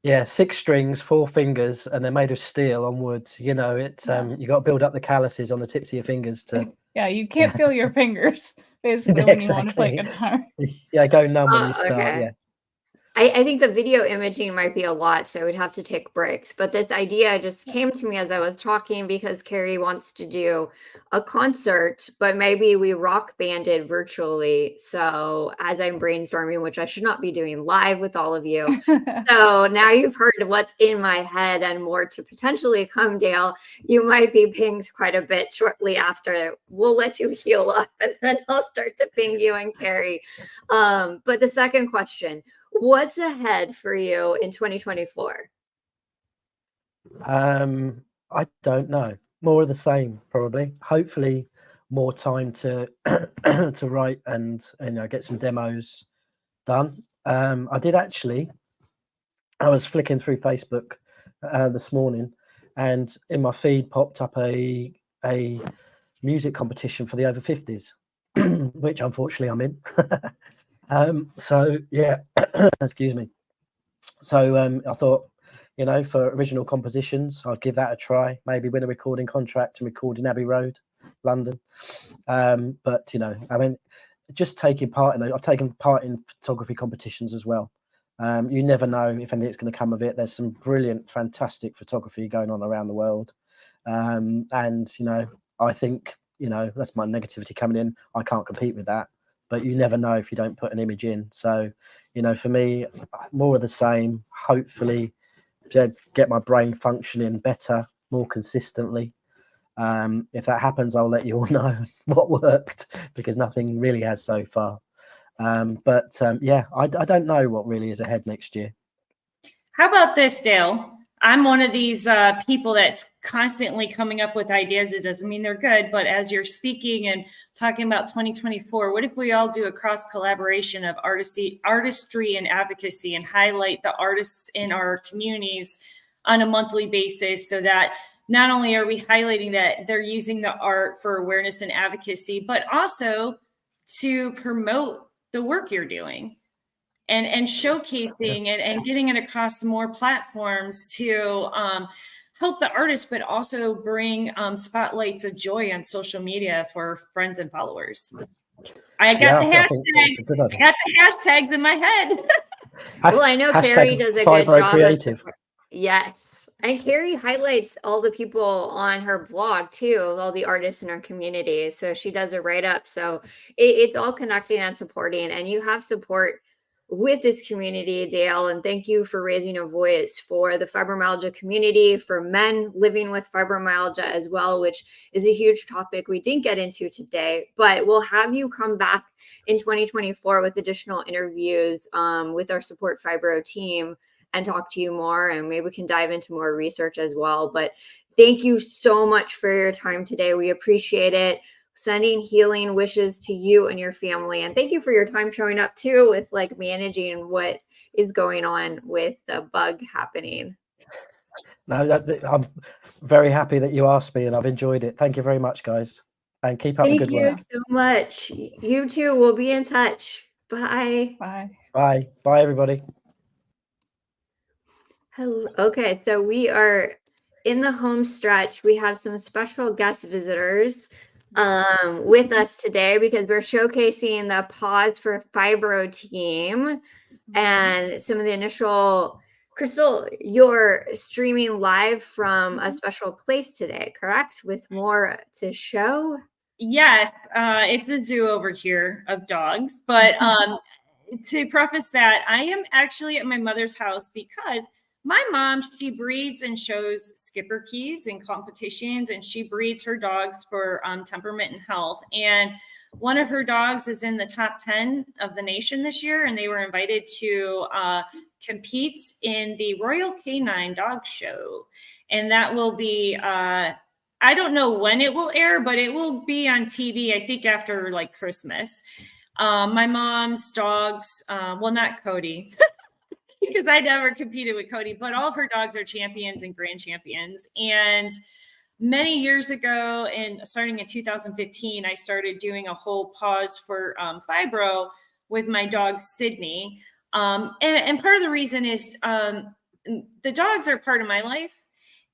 Yeah, 6 strings, 4 fingers, and they're made of steel on wood. You got to build up the calluses on the tips of your fingers to. Yeah, you can't feel your fingers basically when you want to play guitar. Yeah, go numb when you start. Okay. Yeah. I think the video imaging might be a lot, so we'd have to take breaks. But this idea just came to me as I was talking because Carrie wants to do a concert, but maybe we rock banded virtually. So as I'm brainstorming, which I should not be doing live with all of you. So now you've heard what's in my head and more to potentially come, Dale. You might be pinged quite a bit shortly after. We'll let you heal up and then I'll start to ping you and Carrie. But the second question, what's ahead for you in 2024? I don't know. More of the same, probably. Hopefully, more time to to write and get some demos done. I did actually. I was flicking through Facebook this morning, and in my feed popped up a music competition for the over 50s, which unfortunately I'm in. So yeah, excuse me. So I thought, for original compositions, I'd give that a try. Maybe win a recording contract and record in Abbey Road, London. But just taking part in those. I've taken part in photography competitions as well. You never know if anything's going to come of it. There's some brilliant, fantastic photography going on around the world, and I think that's my negativity coming in. I can't compete with that. But you never know if you don't put an image in. So, for me, more of the same, hopefully to get my brain functioning better, more consistently. If that happens, I'll let you all know what worked, because nothing really has so far. But I don't know what really is ahead next year. How about this, Dale? I'm one of these people that's constantly coming up with ideas. It doesn't mean they're good, but as you're speaking and talking about 2024, what if we all do a cross collaboration of artistry and advocacy, and highlight the artists in our communities on a monthly basis, so that not only are we highlighting that they're using the art for awareness and advocacy, but also to promote the work you're doing, and showcasing it and getting it across more platforms to help the artists, but also bring spotlights of joy on social media for friends and followers. I got the hashtags. I got the hashtags in my head. Well, I know Carrie does a good job creative. Yes. And Carrie highlights all the people on her blog too, all the artists in our community. So she does a write-up. So it's all connecting and supporting, and you have support with this community, Dale. And thank you for raising a voice for the fibromyalgia community, for men living with fibromyalgia as well, which is a huge topic we didn't get into today. But we'll have you come back in 2024 with additional interviews with our Support Fibro team and talk to you more, and maybe we can dive into more research as well. But thank you so much for your time today. We appreciate it. Sending healing wishes to you and your family. And thank you for your time showing up too with like managing what is going on with the bug happening. No, I'm very happy that you asked me, and I've enjoyed it. Thank you very much, guys. And keep up the good work. Thank you so much. You too. We'll be in touch. Bye. Bye. Bye. Bye, everybody. Hello. Okay, so we are in the home stretch. We have some special guest visitors with us today because we're showcasing the Paws for Fibro team and some of the initial. Crystal, you're streaming live from a special place today, correct? With more to show? Yes, it's a zoo over here of dogs. But to preface that, I am actually at my mother's house because my mom, she breeds and shows skipper keys in competitions, and she breeds her dogs for temperament and health. And one of her dogs is in the top 10 of the nation this year, and they were invited to compete in the Royal Canine Dog Show. And that will be, I don't know when it will air, but it will be on TV, I think after like Christmas. My mom's dogs, well, not Cody, because I never competed with Cody, but all of her dogs are champions and grand champions. And many years ago, and starting in 2015, I started doing a whole Paws for Fibro with my dog, Sydney. And part of the reason is the dogs are part of my life.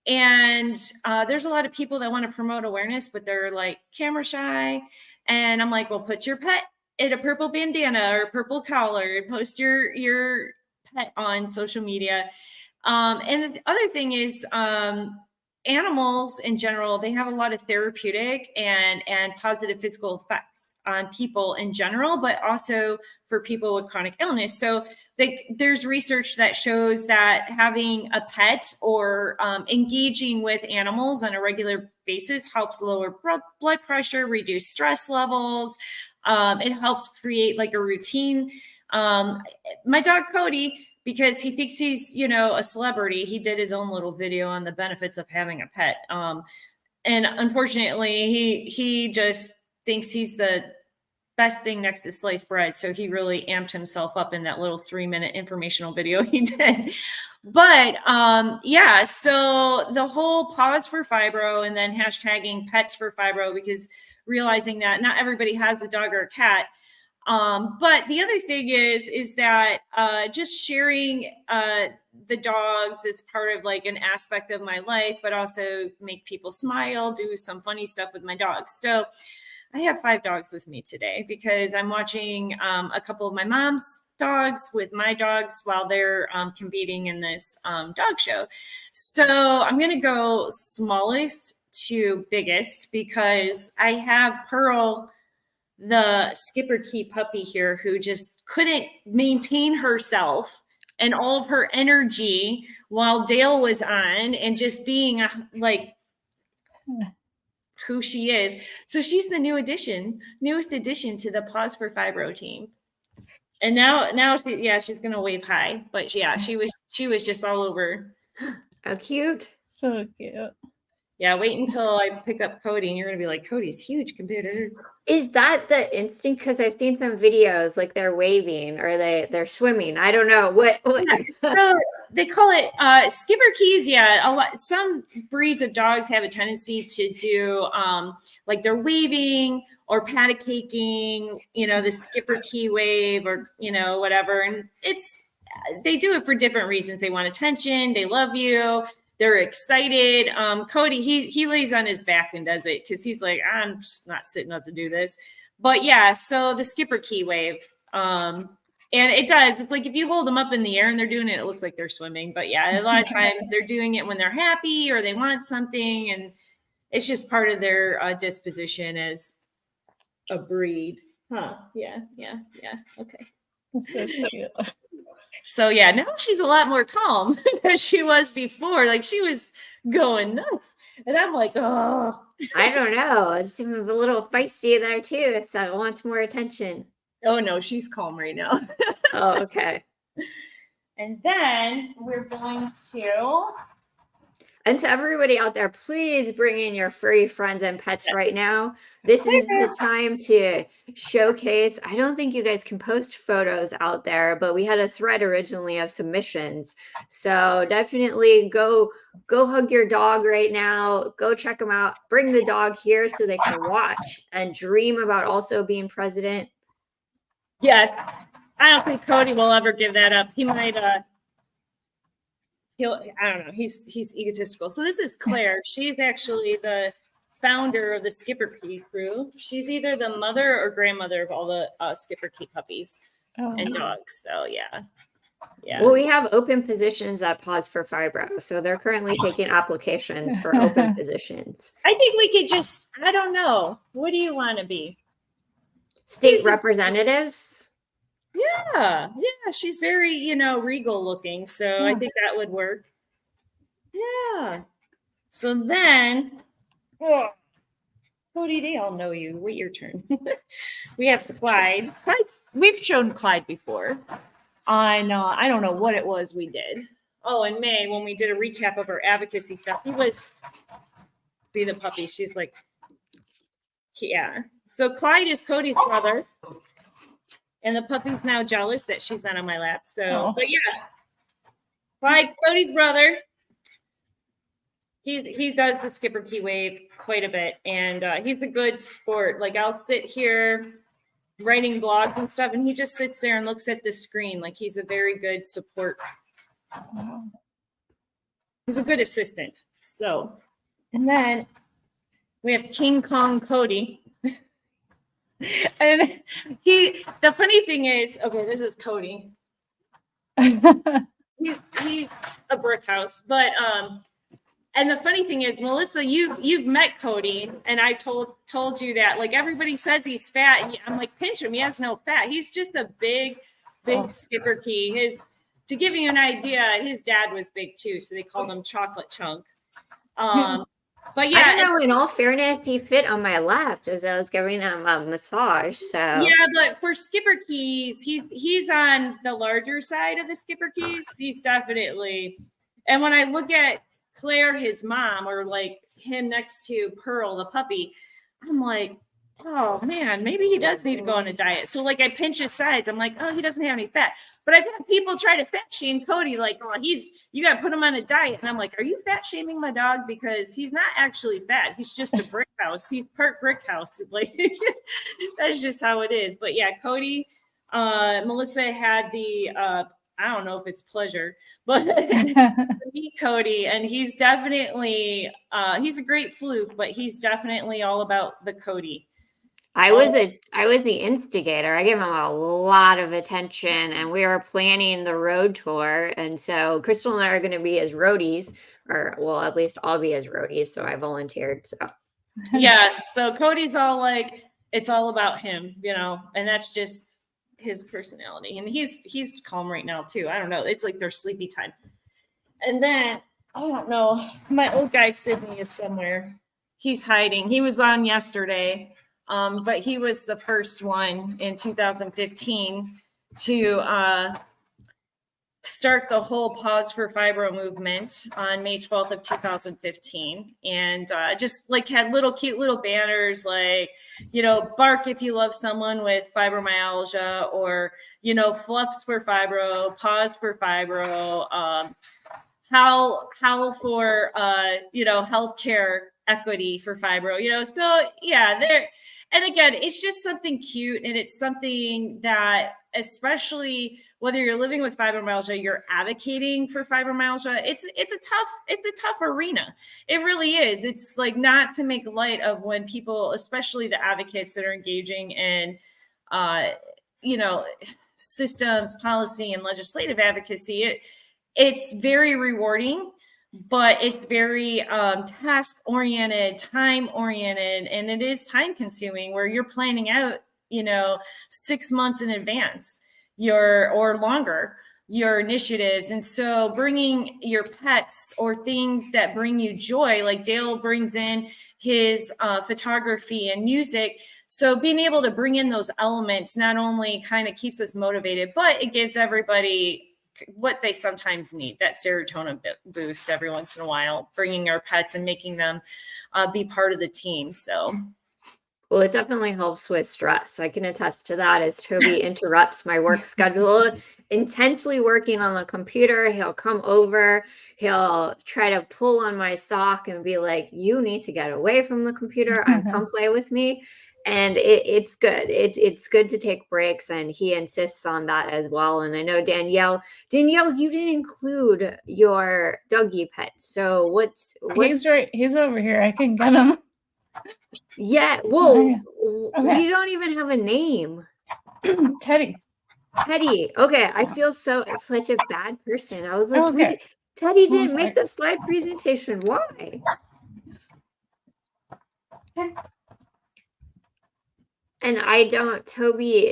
And there's a lot of people that want to promote awareness, but they're like camera shy. And I'm like, well, put your pet in a purple bandana or purple collar, post your pet on social media. And the other thing is animals in general, they have a lot of therapeutic and positive physical effects on people in general, but also for people with chronic illness. So there's research that shows that having a pet or engaging with animals on a regular basis helps lower blood pressure, reduce stress levels. It helps create like a routine. My dog Cody, because he thinks he's, a celebrity, he did his own little video on the benefits of having a pet. And unfortunately, he just thinks he's the best thing next to sliced bread. So he really amped himself up in that little 3-minute informational video he did. But yeah, so the whole Paws for Fibro and then hashtagging Pets for Fibro, because realizing that not everybody has a dog or a cat. But the other thing is that just sharing the dogs, it's part of like an aspect of my life, but also make people smile, do some funny stuff with my dogs. So I have 5 dogs with me today because I'm watching a couple of my mom's dogs with my dogs while they're competing in this dog show. So I'm going to go smallest to biggest because I have Pearl, the skipper key puppy here, who just couldn't maintain herself and all of her energy while Dale was on and just being like who she is. So she's the newest addition to the Paws for Fibro team. And now she's going to wave hi, but yeah, she was just all over How cute. So cute. Yeah, wait until I pick up Cody and you're going to be like, Cody's huge compared to her. Is that the instinct? Because I've seen some videos like they're waving or they're swimming. I don't know what. So they call it skipper keys. Yeah, some breeds of dogs have a tendency to do like they're waving or paddock caking, the skipper key wave or whatever, and they do it for different reasons. They want attention, they love you, they're excited. Cody, he lays on his back and does it because he's like, I'm just not sitting up to do this. But yeah, so the skipper key wave. And it does. It's like if you hold them up in the air and they're doing it, it looks like they're swimming. But yeah, a lot of times they're doing it when they're happy or they want something. And it's just part of their disposition as a breed. Huh. Yeah. Okay. That's so cute. So yeah, now she's a lot more calm than she was before. Like she was going nuts. And I'm like, oh. I don't know. It's a little feisty there too. So it wants more attention. Oh no, she's calm right now. Oh, okay. And then we're going to. And to everybody out there, please bring in your furry friends and pets Yes. right now. This is the time to showcase. I don't think you guys can post photos out there, but we had a thread originally of submissions. So definitely go hug your dog right now. Go check them out. Bring the dog here so they can watch and dream about also being president. Yes. I don't think Cody will ever give that up. He might I don't know. He's egotistical. So this is Claire. She's actually the founder of the Skipper Key crew. She's either the mother or grandmother of all the Skipper Key puppies and dogs. So yeah. Well, we have open positions at Paws For Fibro. So they're currently taking applications for open positions. I think we could just, I don't know. What do you want to be? State representatives. Yeah. She's very, regal looking. So I think that would work. Yeah. So then, Cody, they all know you. Wait your turn. We have Clyde. We've shown Clyde before. I don't know what it was we did. Oh, in May when we did a recap of our advocacy stuff, see the puppy. She's like, yeah. So Clyde is Cody's brother. And the puppy's now jealous that she's not on my lap. So, But yeah, Clyde's Cody's brother. He does the Skipper Key wave quite a bit, and he's a good sport. Like I'll sit here writing blogs and stuff, and he just sits there and looks at the screen. Like he's a very good support. He's a good assistant. So, and then we have King Kong Cody. And the funny thing is, okay, this is Cody. He's a brick house, but and the funny thing is, Melissa, you've met Cody, and I told you that like everybody says he's fat, and I'm like, pinch him, he has no fat. He's just a big Skipper Key. To give you an idea, his dad was big too, so they called him Chocolate Chunk. But yeah, I don't know. In all fairness, he fit on my lap as I was giving him a massage. So yeah, but for Skipper Keys, he's on the larger side of the Skipper Keys. He's definitely. And when I look at Claire, his mom, or like him next to Pearl, the puppy, I'm like, oh man, maybe he does need to go on a diet. So like I pinch his sides. I'm like, oh, he doesn't have any fat. But I've had people try to fat shame Cody, like, oh, you got to put him on a diet. And I'm like, are you fat shaming my dog? Because he's not actually fat. He's just a brick house. He's part brick house. Like that's just how it is. But yeah, Cody, Melissa had the, I don't know if it's pleasure, but meet Cody, and he's definitely, he's a great floof, but he's definitely all about the Cody. I was the instigator. I gave him a lot of attention, and we were planning the road tour. And so Crystal and I are going to be his roadies, or well, at least I'll be his roadies. So I volunteered. So yeah. So Cody's all like, it's all about him, and that's just his personality. And he's calm right now too. I don't know. It's like their sleepy time. And then I don't know. My old guy Sydney is somewhere. He's hiding. He was on yesterday. But he was the first one in 2015 to start the whole Paws for Fibro movement on May 12th of 2015. And just like had little cute little banners like, you know, bark if you love someone with fibromyalgia, or, you know, fluffs for fibro, paws for fibro, howl for, you know, healthcare equity for fibro, you know. So yeah, there. And again, it's just something cute, and it's something that, especially whether you're living with fibromyalgia, you're advocating for fibromyalgia. It's a tough arena. It really is. It's like, not to make light of when people, especially the advocates that are engaging in, you know, systems, policy, and legislative advocacy. It's very rewarding, but it's very task oriented, time oriented, and it is time consuming, where you're planning out, you know, 6 months in advance or longer, your initiatives. And so bringing your pets or things that bring you joy, like Dale brings in his photography and music. So being able to bring in those elements not only kind of keeps us motivated, but it gives everybody what they sometimes need, that serotonin boost every once in a while, bringing our pets and making them be part of the team. So, well, it definitely helps with stress. I can attest to that, as Toby interrupts my work schedule, intensely working on the computer. He'll come over, he'll try to pull on my sock and be like, you need to get away from the computer and come play with me. And it's good. It's good to take breaks, and he insists on that as well. And I know Danielle, you didn't include your doggy pet. So what's He's over here. I can get him. Yeah. Whoa. Okay. We don't even have a name. Teddy. Okay. I feel such a bad person. I was like, Okay. Teddy didn't make the slide presentation. Why? And Toby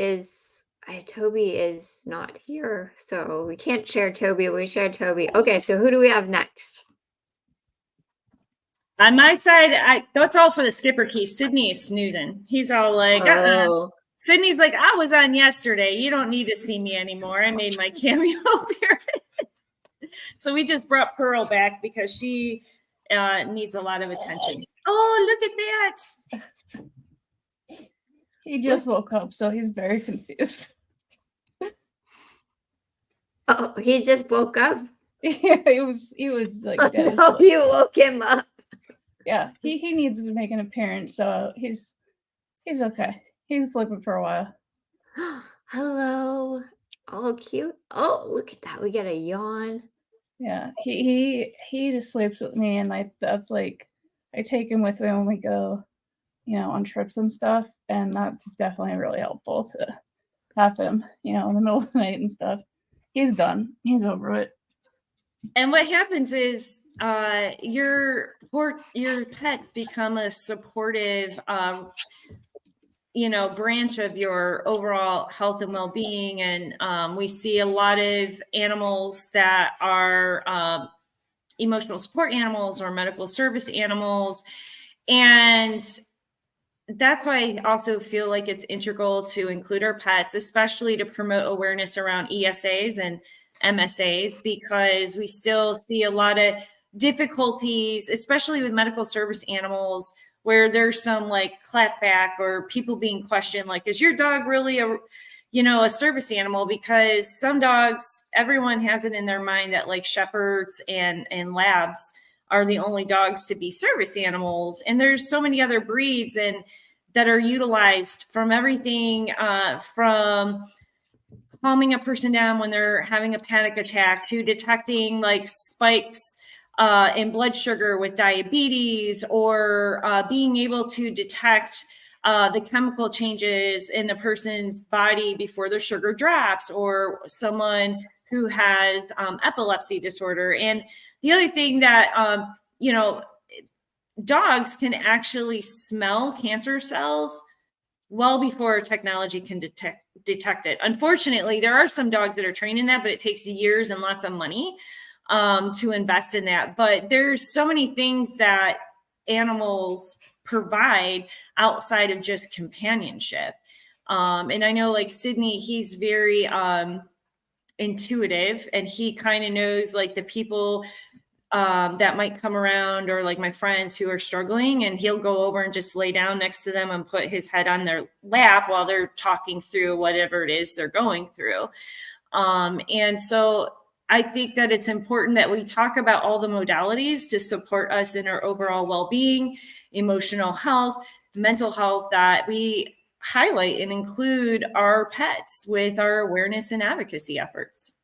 is not here, so we can't share Toby. We share Toby. Okay, so who do we have next? On my side, that's all for the skipper key. Sydney is snoozing. He's all like, Sydney's like, I was on yesterday. You don't need to see me anymore. I made my cameo appearance. So we just brought Pearl back because she needs a lot of attention. Oh, look at that. He just woke up, so he's very confused. Oh, he just woke up? Yeah, he was like dead no, you woke him up. Yeah, he needs to make an appearance, so he's okay. He's sleeping for a while. Hello. Oh, cute. Oh, look at that. We got a yawn. Yeah, he just sleeps with me, and that's like, I take him with me when we go, you know, on trips and stuff, and that's definitely really helpful to have him, you know, in the middle of the night and stuff. He's done. He's over it. And what happens is your pets become a supportive, you know, branch of your overall health and well-being. And we see a lot of animals that are emotional support animals or medical service animals. And that's why I also feel like it's integral to include our pets, especially to promote awareness around ESAs and MSAs, because we still see a lot of difficulties, especially with medical service animals, where there's some like clapback or people being questioned, like, is your dog really a service animal? Because some dogs, everyone has it in their mind that like shepherds and labs are the only dogs to be service animals. And there's so many other breeds and that are utilized, from everything from calming a person down when they're having a panic attack to detecting like spikes in blood sugar with diabetes, or being able to detect the chemical changes in the person's body before their sugar drops, or someone who has epilepsy disorder. And the other thing that, dogs can actually smell cancer cells well before technology can detect it. Unfortunately, there are some dogs that are trained in that, but it takes years and lots of money to invest in that. But there's so many things that animals provide outside of just companionship. And I know like Sydney, he's very intuitive, and he kind of knows like the people that might come around, or like my friends who are struggling, and he'll go over and just lay down next to them and put his head on their lap while they're talking through whatever it is they're going through. And so I think that it's important that we talk about all the modalities to support us in our overall well-being, emotional health, mental health, that we highlight and include our pets with our awareness and advocacy efforts.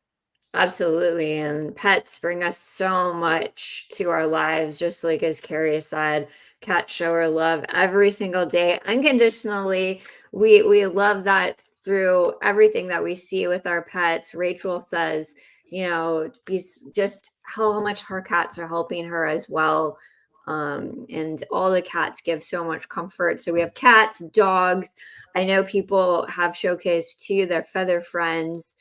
Absolutely. And pets bring us so much to our lives, just like as Carrie said, cats show our love every single day, unconditionally. We love that through everything that we see with our pets. Rachel says, just how much her cats are helping her as well. And all the cats give so much comfort. So we have cats, dogs. I know people have showcased too their feather friends,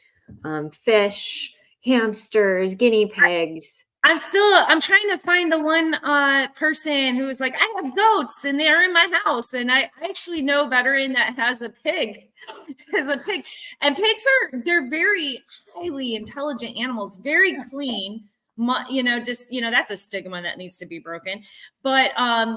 fish, hamsters, guinea pigs. I'm trying to find the one person who was like, I have goats and they're in my house. And I actually know a veteran that has a pig, and pigs they're very highly intelligent animals, very clean. That's a stigma that needs to be broken, but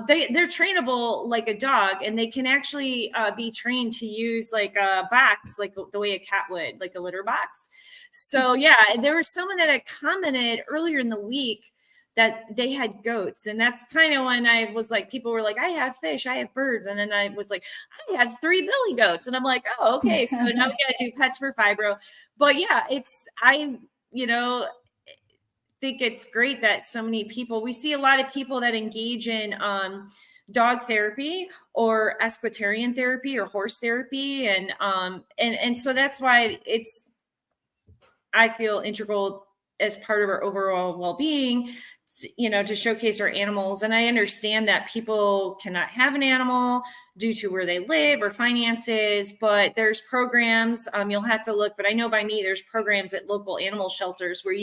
they're trainable like a dog, and they can actually be trained to use like a box, like the way a cat would, like a litter box. So yeah, there was someone that had commented earlier in the week that they had goats, and that's kind of when I was like, people were like, I have fish, I have birds, and then I was like, I have 3 billy goats, and I'm like, oh, okay, so now we gotta do Pets for Fibro. But yeah, I think it's great that so many people, we see a lot of people that engage in dog therapy or equestrian therapy or horse therapy, and so that's why I feel integral as part of our overall well-being, to showcase our animals. And I understand that people cannot have an animal due to where they live or finances, but there's programs, you'll have to look, but I know by me, there's programs at local animal shelters where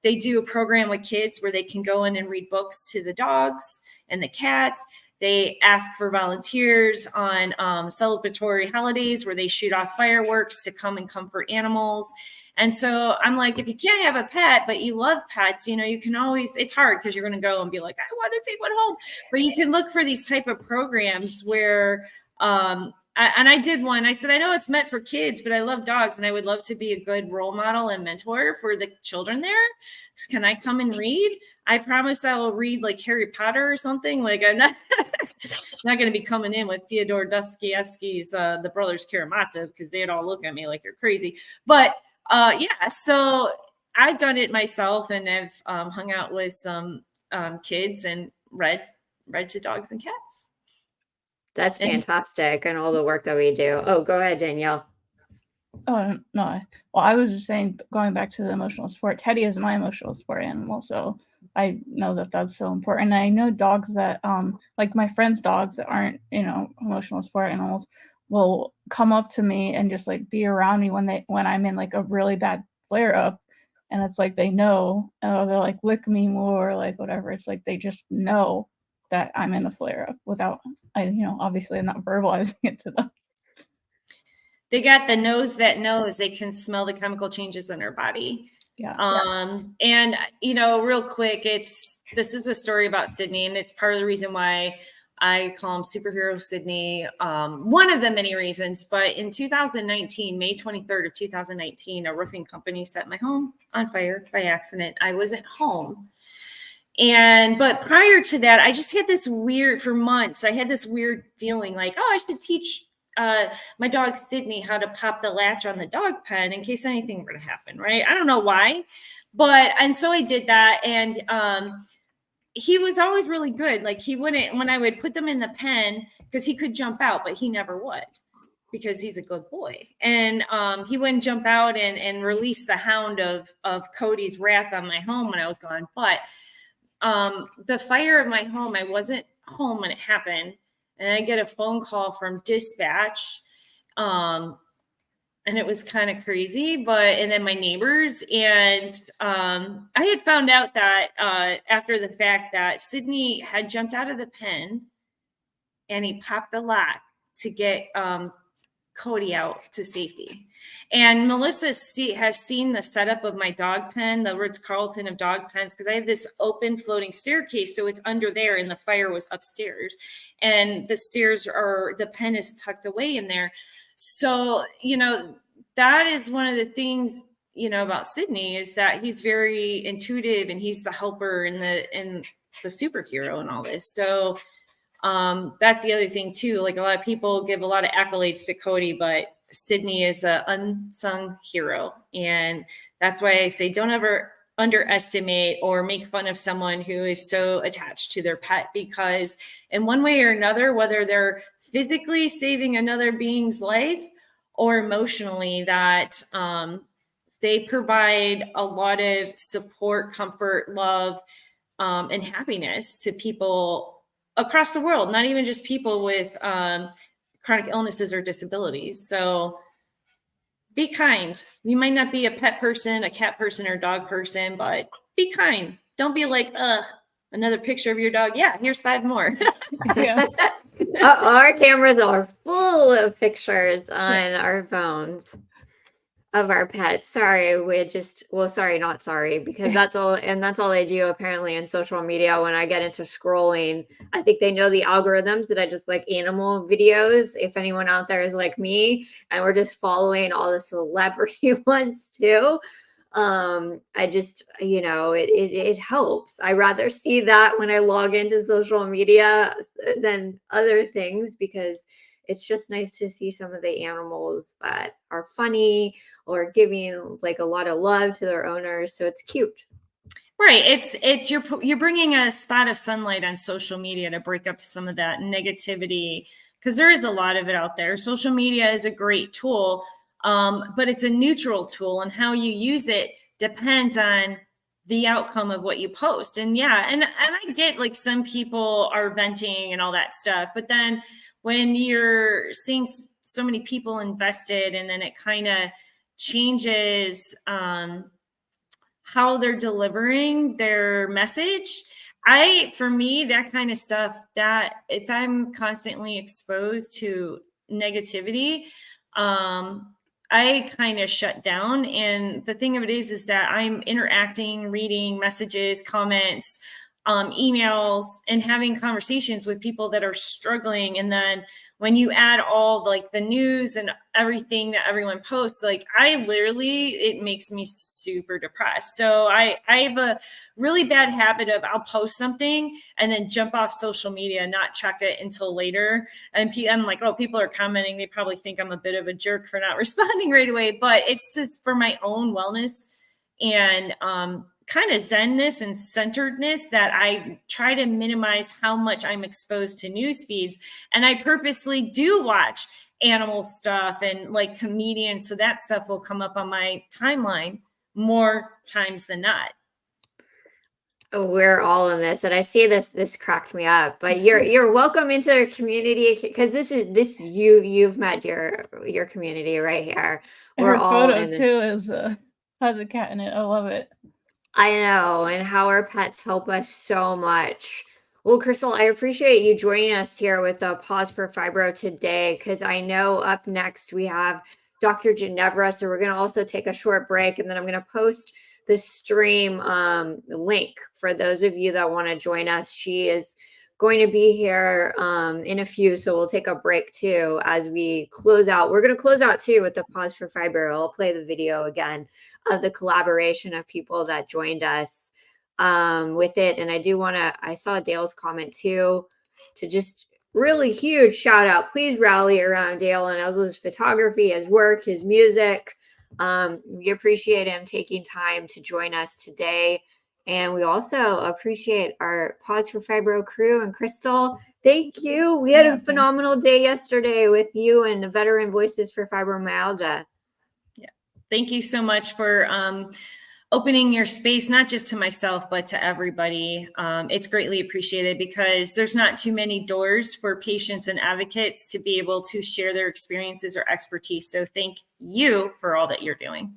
they do a program with kids where they can go in and read books to the dogs and the cats. They ask for volunteers on celebratory holidays where they shoot off fireworks to come and comfort animals. And so I'm like, if you can't have a pet, but you love pets, you can always, it's hard because you're going to go and be like, I want to take one home, but you can look for these type of programs where, and I did one. I said, I know it's meant for kids, but I love dogs and I would love to be a good role model and mentor for the children there. Can I come and read? I promise I will read like Harry Potter or something. Like I'm not going to be coming in with Fyodor Dostoevsky's The Brothers Karamazov, because they'd all look at me like you're crazy. But yeah, so I've done it myself, and I've hung out with some kids and read to dogs and cats. That's fantastic, and all the work that we do. Oh, go ahead, Danielle. Oh, no. Well, I was just saying, going back to the emotional support, Teddy is my emotional support animal. So I know that that's so important. And I know dogs that, like my friends' dogs that aren't, emotional support animals will come up to me and just like be around me when I'm in like a really bad flare up. And it's like, they know, they'll like lick me more, or like whatever. It's like, they just know that I'm in a flare up without, obviously I'm not verbalizing it to them. They got the nose that knows. They can smell the chemical changes in their body. Yeah. And real quick, this is a story about Sydney, and it's part of the reason why I call him Superhero Sydney. One of the many reasons, but in 2019, May 23rd of 2019, a roofing company set my home on fire by accident. I wasn't home. But prior to that, I just had for months, I had this weird feeling like, oh, I should teach my dog Sydney how to pop the latch on the dog pen in case anything were to happen, right? I don't know why, and so I did that, and he was always really good. Like he wouldn't, when I would put them in the pen, because he could jump out, but he never would, because he's a good boy. And he wouldn't jump out and release the hound of Cody's wrath on my home when I was gone. But the fire of my home, I wasn't home when it happened. And I get a phone call from dispatch. And it was kind of crazy, and then my neighbors, and I had found out that after the fact that Sydney had jumped out of the pen and he popped the lock to get Cody out to safety. And Melissa has seen the setup of my dog pen, the Ritz-Carlton of dog pens, because I have this open floating staircase. So it's under there and the fire was upstairs. And the pen is tucked away in there. So, that is one of the things, about Sydney, is that he's very intuitive and he's the helper and the superhero and all this. So that's the other thing too. Like, a lot of people give a lot of accolades to Cody, but Sydney is an unsung hero. And that's why I say don't ever underestimate or make fun of someone who is so attached to their pet, because in one way or another, whether they're physically saving another being's life or emotionally, that they provide a lot of support, comfort, love, and happiness to people across the world, not even just people with chronic illnesses or disabilities. So be kind. You might not be a pet person, a cat person, or dog person, but be kind. Don't be like, another picture of your dog. Yeah, here's 5 more. Yeah. Our cameras are full of pictures on our phones of our pets. Sorry, not sorry, because that's all I do apparently in social media. When I get into scrolling, I think they know the algorithms that I just like animal videos. If anyone out there is like me and we're just following all the celebrity ones too, I just, it helps. I rather see that when I log into social media than other things, because it's just nice to see some of the animals that are funny or giving like a lot of love to their owners. So it's cute. Right. You're bringing a spot of sunlight on social media to break up some of that negativity, because there is a lot of it out there. Social media is a great tool, but it's a neutral tool, and how you use it depends on the outcome of what you post. And I get like some people are venting and all that stuff, but then when you're seeing so many people invested, and then it kind of changes how they're delivering their message. For me, that kind of stuff, that if I'm constantly exposed to negativity, I kind of shut down. And the thing of it is that I'm interacting, reading messages, comments, emails, and having conversations with people that are struggling. And then when you add all like the news and everything that everyone posts, like it makes me super depressed. So I have a really bad habit of I'll post something and then jump off social media and not check it until later. And I'm like, oh, people are commenting. They probably think I'm a bit of a jerk for not responding right away, but it's just for my own wellness and kind of zenness and centeredness, that I try to minimize how much I'm exposed to news feeds. And I purposely do watch animal stuff and like comedians, so that stuff will come up on my timeline more times than not. We're all in this, and I see this cracked me up, but you're welcome into our community, because you've met your community right here. We're all photo too has a cat in it. I love it. I know, and how our pets help us so much. Well, Crystal, I appreciate you joining us here with the Paws for Fibro today, because I know up next we have Dr. Ginevra, so we're going to also take a short break, and then I'm going to post the stream link for those of you that want to join us. She is going to be here in a few, so we'll take a break too as we close out. We're going to close out too with the Paws for Fibro. I'll play the video again of the collaboration of people that joined us with it. And I saw Dale's comment too, to just really huge shout out. Please rally around Dale and his photography, his work, his music. We appreciate him taking time to join us today. And we also appreciate our Paws for Fibro crew. And Crystal, thank you. We had a phenomenal day yesterday with you and the Veteran Voices for Fibromyalgia. Yeah. Thank you so much for opening your space, not just to myself, but to everybody. It's greatly appreciated, because there's not too many doors for patients and advocates to be able to share their experiences or expertise. So thank you for all that you're doing.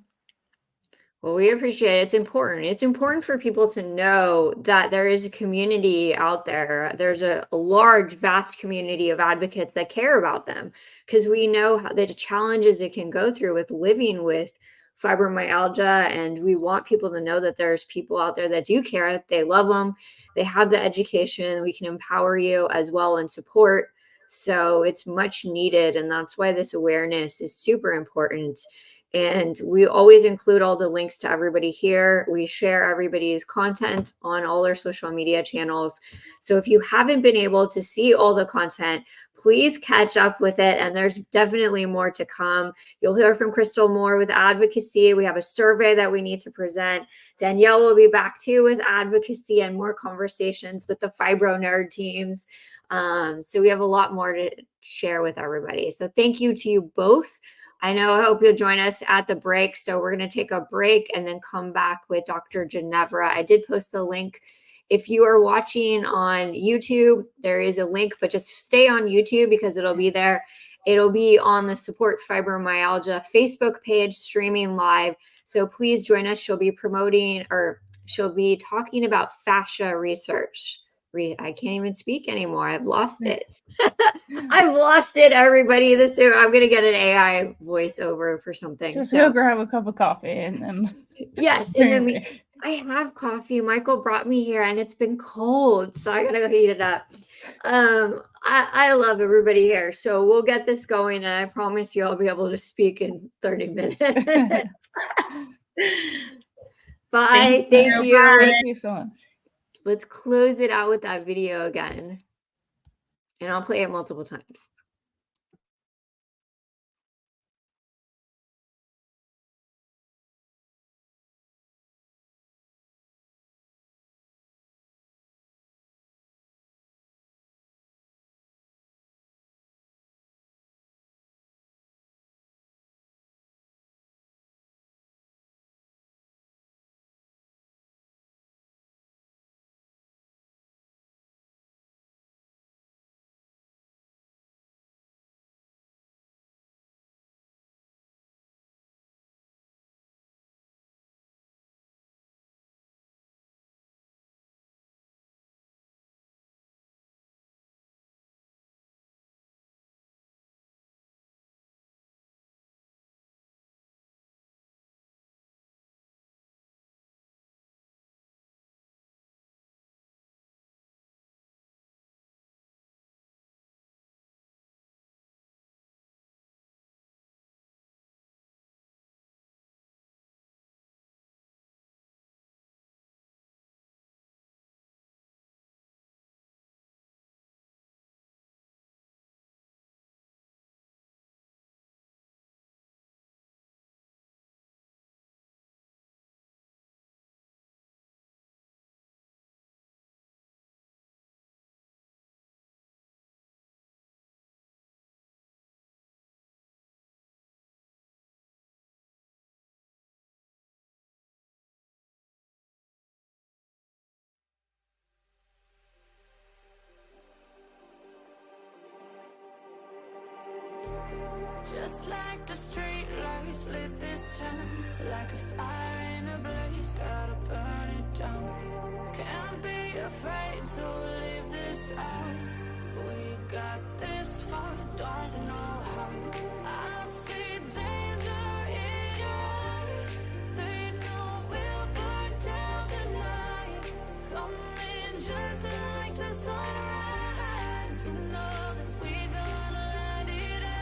Well, we appreciate it. It's important. It's important for people to know that there is a community out there. There's a large, vast community of advocates that care about them, because we know the challenges it can go through with living with fibromyalgia. And we want people to know that there's people out there that do care. They love them. They have the education. We can empower you as well and support. So it's much needed. And that's why this awareness is super important. And we always include all the links to everybody here. We share everybody's content on all our social media channels. So if you haven't been able to see all the content, please catch up with it. And there's definitely more to come. You'll hear from Crystal more with advocacy. We have a survey that we need to present. Danielle will be back too with advocacy and more conversations with the Fibro Nerd teams. So we have a lot more to share with everybody. So thank you to you both. I hope you'll join us at the break. So we're going to take a break and then come back with Dr. Ginevra. I did post the link. If you are watching on YouTube, there is a link, but just stay on YouTube because it'll be there. It'll be on the Support Fibromyalgia Facebook page, streaming live. So please join us. She'll be talking about fascia research. I can't even speak anymore. I've lost it. I've lost it, everybody. I'm going to get an AI voiceover for something. Just go grab a cup of coffee and then. Yes. And then I have coffee. Michael brought me here and it's been cold. So I got to go heat it up. I love everybody here. So we'll get this going. And I promise you I'll be able to speak in 30 minutes. Bye. Thank you. Thank you so much. Let's close it out with that video again. And I'll play it multiple times. Just like the street lights lit this town, like a fire in a blaze, gotta burn it down. Can't be afraid to leave this out. We got this far, don't know how. I see danger in your eyes. They know we'll burn down the night. Coming just like the sunrise. You know that we're gonna light it up.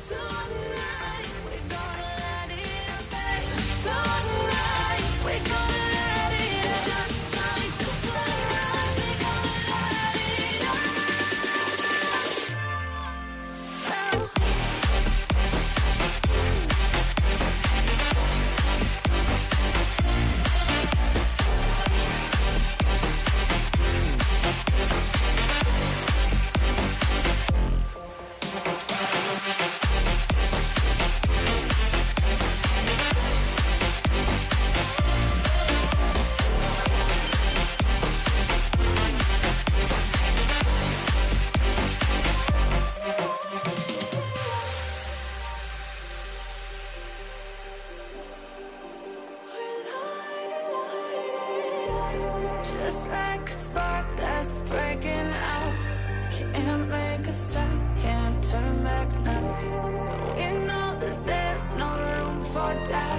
Tonight, we're gonna light it up, babe. Tonight, we're gonna light it up. Just like the sunrise, we're gonna light it up. Just like a spark that's breaking out. Can't make a stop, can't turn back now. We know that there's no room for doubt.